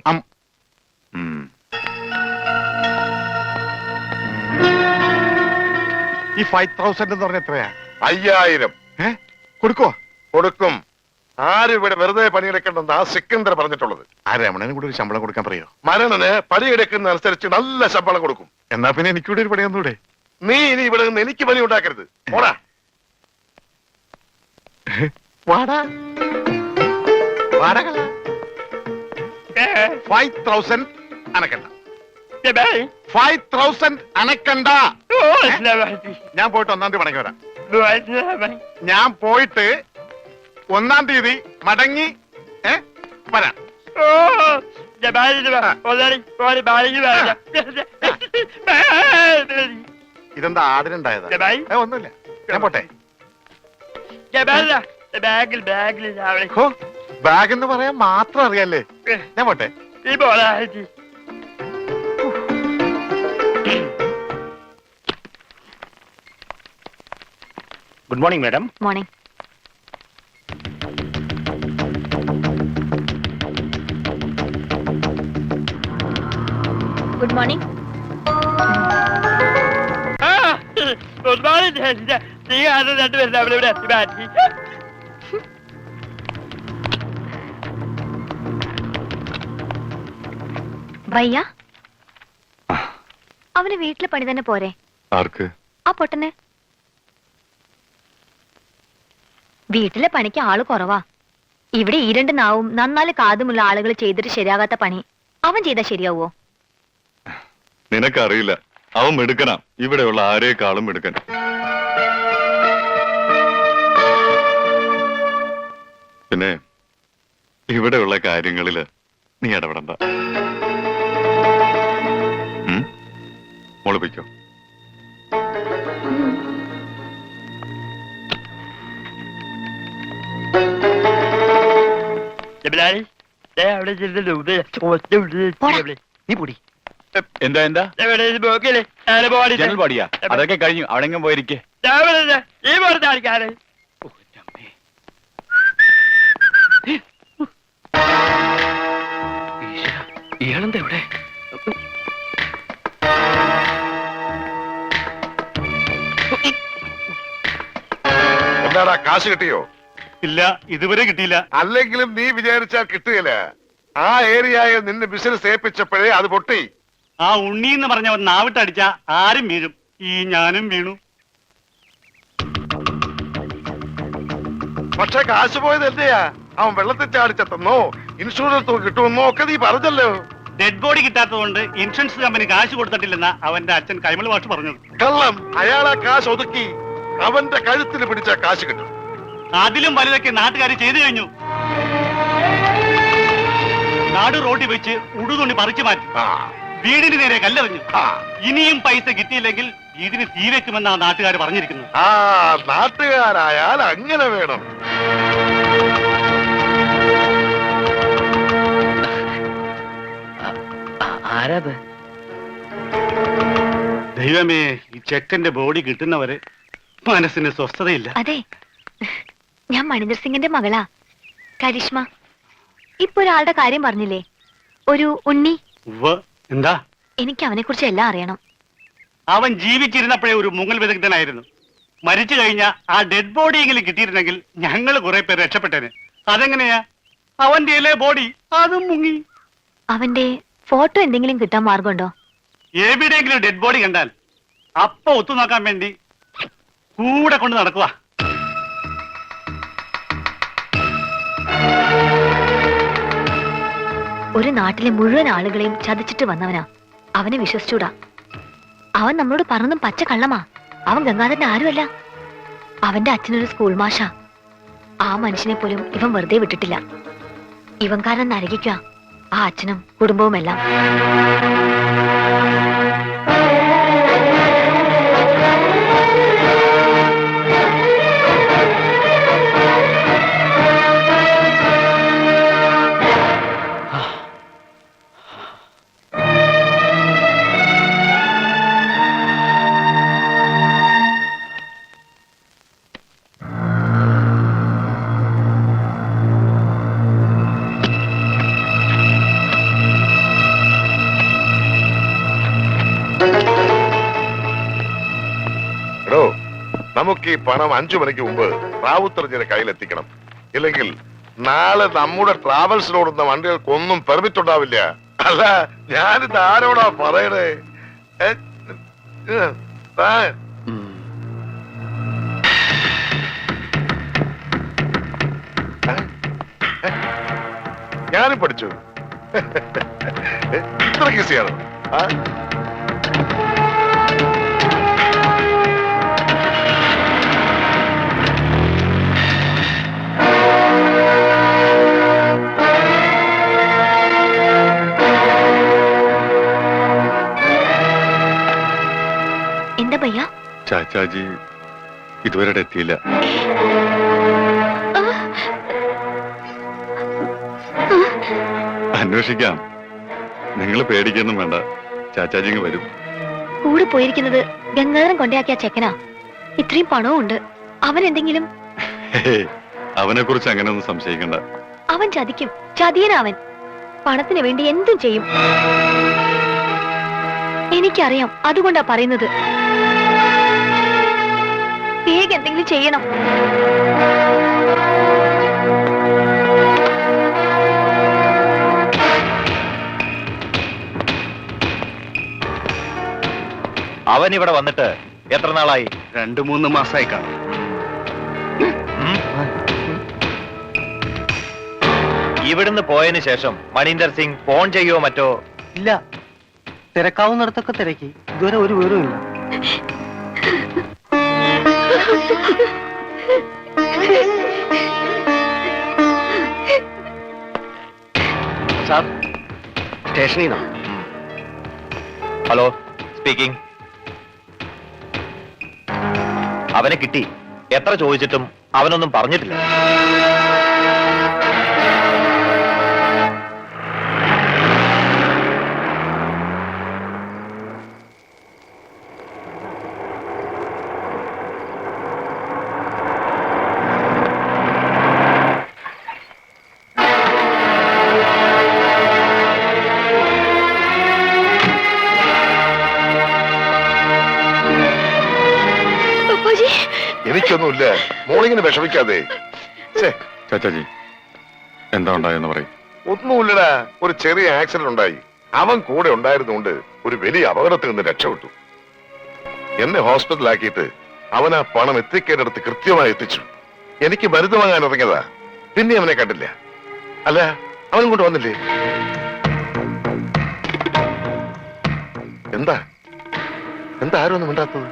ഈ 5,000 എന്ന് പറഞ്ഞ എത്രയാ? 5000. കൊടുക്കോ? കൊടുക്കും. ആരും ഇവിടെ വെറുതെ പണിയെടുക്കണ്ടെന്ന് ആ സിക്കന്ദർ പറഞ്ഞിട്ടുള്ളത്. ആ രമണന് കൂടെ ഒരു ശമ്പളം കൊടുക്കാൻ പറയോ? മരണന് പണിയെടുക്കുന്ന അനുസരിച്ച് നല്ല ശമ്പളം കൊടുക്കും. എന്നാ പിന്നെ എനിക്കൂടെ ഒരു പണിയൊന്നൂടെ? നീ ഇനി ഇവിടെ നിന്ന് എനിക്ക് പണി ഉണ്ടാക്കരുത്. പോടാ. വാടാ. 5,000 അനക്കണ്ട. 5,000 അനക്കണ്ട. ഞാൻ പോയിട്ട് 1-ാം തീയതി മടങ്ങി വരാം. ഞാൻ പോയിട്ട് 1-ാം തീയതി മടങ്ങി വരാം. ഇതെന്താ ആടിനുണ്ടായതാ? ഒന്നുമില്ല, ഞാൻ പോട്ടെ. ബാഗ് എന്ന് പറയാൻ മാത്രം അറിയാല്ലേ? ഞാൻ പോട്ടെ. Good morning madam. Morning. Good morning. ഭയ്യ, അവന് വീട്ടിലെ പണി തന്നെ പോരെ? ആർക്ക്? ആ പൊട്ടന്. വീട്ടിലെ പണിക്ക് ആള് കുറവാ. ഇവിടെ ഈ 2 നാവും നന്നാല് കാതുമുള്ള ആളുകൾ ചെയ്തിട്ട് ശരിയാകാത്ത പണി അവൻ ചെയ്താൽ ശരിയാവോ? നിനക്കറിയില്ല, അവൻ മിടുക്കനാ. ഇവിടെയുള്ള ആരേക്കാളും മിടുക്കൻ. പിന്നെ ഇവിടെയുള്ള കാര്യങ്ങളില് നീ ഇടപെടണ്ട. മോള് പൊയ്ക്കോ. നീ പൊടി. എന്താ ജനറൽ ബോഡിയാ? അതൊക്കെ കഴിഞ്ഞു. അവിടെങ്ങും പോയിരിക്കേ. ഇയാളെന്താ ഇവിടെ? എന്താടാ, കാശ് കിട്ടിയോ? ഇല്ല, ഇതുവരെ കിട്ടിയില്ല. അല്ലെങ്കിലും നീ വിചാരിച്ചാൽ കിട്ടുകയില്ല. ആ ഏരിയയിൽ നിന്ന് ബിസിനസ് ഏൽപ്പിച്ചപ്പോഴേ അത് പൊട്ടി. ആ ഉണ്ണി എന്ന് പറഞ്ഞവൻ നാവിട്ടടിച്ച ആരും വീഴും. ഈ ഞാനും വീണു. പക്ഷെ കാശ് പോയത് എന്റെയാ. അവൻ വെള്ളത്തിൽ ചാടിച്ചെത്തന്നോ ഇൻഷുറൻസ് കിട്ടുമെന്നോ ഒക്കെ നീ പറഞ്ഞല്ലോ. ഡെഡ് ബോഡി കിട്ടാത്തതുകൊണ്ട് ഇൻഷുറൻസ് കമ്പനി കാശ് കൊടുത്തിട്ടില്ലെന്ന അവന്റെ അച്ഛൻ കൈമൾ മാഷ് പറഞ്ഞത്. കള്ളം. അയാളാ കാശ് ഒതുക്കി അവന്റെ കഴുത്തിന് പിടിച്ച കാശ് കിട്ടും. അതിലും വലുതൊക്കെ നാട്ടുകാർ ചെയ്തു കഴിഞ്ഞു. നാട് റോഡിൽ വെച്ച് ഉടുതുണി പറിച്ചു മാറ്റി, വീടിന് നേരെ കല്ലെറിഞ്ഞു. ഇനിയും പൈസ കിട്ടിയില്ലെങ്കിൽ ഇതിന് തീ വെക്കുമെന്നാണ് നാട്ടുകാർ പറഞ്ഞിരിക്കുന്നത്. ആ നാട്ടുകാരായാൽ അങ്ങനെ വേണം. ആരാത്? ദൈവമേ, ഈ ചെക്കന്റെ ബോഡി കിട്ടുന്നവരെ മനസ്സിന് സ്വസ്ഥതയില്ല. അതെ, ഞാൻ മണിന്ദർ സിംഗിന്റെ മകളാ, കരിഷ്മ. ഇപ്പൊ ഒരാളുടെ കാര്യം പറഞ്ഞില്ലേ, ഒരു ഉണ്ണി. എന്താ? എനിക്ക് അവനെ കുറിച്ച് എല്ലാം അറിയണം. അവൻ ജീവിച്ചിരുന്നപ്പോഴേ ഒരു മുങ്ങൽ വിദഗ്ധനായിരുന്നു. മരിച്ചു കഴിഞ്ഞ ആ ഡെഡ് ബോഡിയെങ്കിലും കിട്ടിയിരുന്നെങ്കിൽ ഞങ്ങൾ കുറെ പേര് രക്ഷപ്പെട്ടേനെ. അതെങ്ങനെയാ? അവന്റെ ബോഡി അതും മുങ്ങി. അവന്റെ ഫോട്ടോ എന്തെങ്കിലും കിട്ടാൻ മാർഗമുണ്ടോ? എവിടെയെങ്കിലും ഡെഡ് ബോഡി കണ്ടാൽ അപ്പൊ ഒത്തു നോക്കാൻ വേണ്ടി കൂടെ കൊണ്ട് നടക്കുക. ഒരു നാട്ടിലെ മുഴുവൻ ആളുകളെയും ചതിച്ചിട്ട് വന്നവനാ. അവനെ വിശ്വസിച്ചൂടാ. അവൻ നമ്മളോട് പറഞ്ഞതും പച്ച കള്ളമാ. അവൻ ഗംഗാധരൻ ആരുമല്ല. അവന്റെ അച്ഛനൊരു സ്കൂൾ മാഷാ. ആ മനുഷ്യനെ പോലും ഇവൻ വെറുതെ വിട്ടിട്ടില്ല. ഇവൻ കാരണം നരകിക്കുക ആ അച്ഛനും കുടുംബവും എല്ലാം. എടോ, നമുക്ക് ഈ പണം 5 മണിക്ക് മുമ്പ് റാവുത്തറിഞ്ഞിന്റെ കയ്യിലെത്തിക്കണം. ഇല്ലെങ്കിൽ നാളെ നമ്മുടെ ട്രാവൽസിലോടുന്ന വണ്ടികൾക്കൊന്നും പെർമിറ്റ് ഉണ്ടാവില്ല. അല്ല, ഞാനിത് ആരോടാ പറയണേ? ഞാനും പഠിച്ചു. ഇത്ര ഈസിയാണ്. എന്താ ഭയ്യ? ചാച്ചാജി ഇതുവരെ എത്തിയില്ല. അന്വേഷിക്കാം. നിങ്ങൾ പേടിക്കൊന്നും വേണ്ട, ചാച്ചാജിങ് വരും. കൂടെ പോയിരിക്കുന്നത് ഗംഗാധരൻ കൊണ്ടയാക്കിയ ചെക്കനാ. ഇത്രയും പണവും ഉണ്ട്. അവൻ എന്തെങ്കിലും അവനെ കുറിച്ച് അങ്ങനെ ഒന്നും സംശയിക്കണ്ട. അവൻ ചതിക്കും. ചതിയനവൻ പണത്തിന് വേണ്ടി എന്തും ചെയ്യും. എനിക്കറിയാം, അതുകൊണ്ടാ പറയുന്നത്. വേഗം എന്തെങ്കിലും ചെയ്യണം. അവൻ ഇവിടെ വന്നിട്ട് എത്ര നാളായി? 2-3 മാസമായി കാണും. ഇവിടുന്ന് പോയതിനു ശേഷം മണീന്ദർ സിംഗ് ഫോൺ ചെയ്യോ മറ്റോ? ഇല്ല, തിരക്കാവുന്നിടത്തൊക്കെ തിരക്കി. ഇതുവരെ ഒരു വിവരവും ഇല്ല. സാർ, സ്റ്റേഷനിൽ നിന്നോ? Hello, speaking. അവനെ കിട്ടി. എത്ര ചോദിച്ചിട്ടും അവനൊന്നും പറഞ്ഞിട്ടില്ല. എനിക്കൊന്നുമില്ല. മോളിങ്ങനെ വിഷമിക്കാതെ. ചാച്ചാജി എന്താ ഉണ്ടായെന്ന് പറയും. ഒന്നുമില്ലടാ, ഒരു ചെറിയ ആക്സിഡന്റ് ഉണ്ടായി. അവൻ കൂടെ ഉണ്ടായിരുന്നുകൊണ്ട് ഒരു വലിയ അപകടത്തിൽ നിന്ന് രക്ഷപ്പെട്ടു. എന്നെ ഹോസ്പിറ്റലാക്കിയിട്ട് അവൻ ആ പണം എത്തിക്കേണ്ടടുത്ത് കൃത്യമായി എത്തിച്ചു. എനിക്ക് മരുന്ന് വാങ്ങാൻ ഇറങ്ങിയതാ. പിന്നെ അവനെ കണ്ടില്ല. അല്ല, അവനും കൊണ്ട് വന്നില്ലേ? എന്താ എന്താ ആരും ഒന്നും മിണ്ടാത്തത്?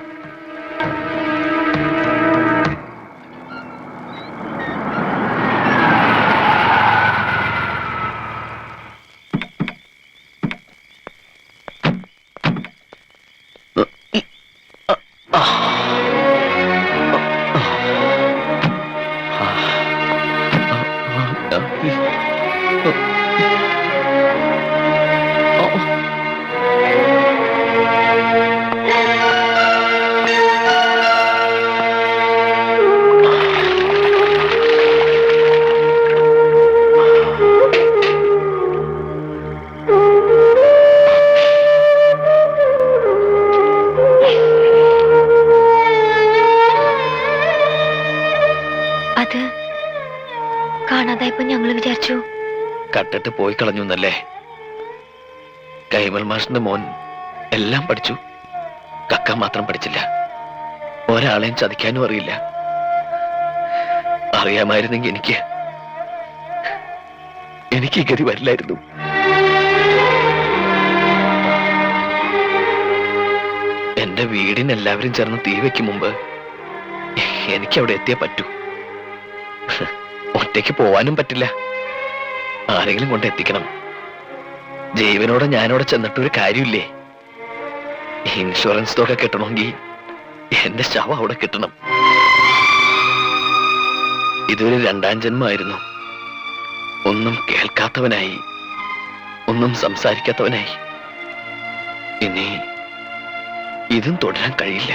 അത് കാണാതായപ്പോ ഞങ്ങള് വിചാരിച്ചു കട്ടിട്ട് പോയി കളഞ്ഞു എന്നല്ലേ. കൈമൾ മാഷിന്റെ മോൻ എല്ലാം പഠിച്ചു, കക്കാൻ മാത്രം പഠിച്ചില്ല. ഒരാളെയും ചതിക്കാനും അറിയില്ല. അറിയാമായിരുന്നെങ്കിൽ എനിക്ക് ഈ ഗതി വരില്ലായിരുന്നു. എന്റെ വീടിന് എല്ലാവരും ചേർന്ന് തീ വെക്കും മുമ്പ് എനിക്ക് അവിടെ എത്തിയേ പറ്റൂ. ഒറ്റയ്ക്ക് പോവാനും പറ്റില്ല, ആരെങ്കിലും കൊണ്ട് എത്തിക്കണം. ജീവനോടെ ഞാനവിടെ ചെന്നിട്ടൊരു കാര്യമില്ലേ. ഇൻഷുറൻസ് തുക കിട്ടണമെങ്കിൽ എന്റെ ശവം അവിടെ കിട്ടണം. ഇതൊരു രണ്ടാം ജന്മമായിരുന്നു. ഒന്നും കേൾക്കാത്തവനായി, ഒന്നും സംസാരിക്കാത്തവനായി. ഇനി ഇതും തുടരാൻ കഴിയില്ല.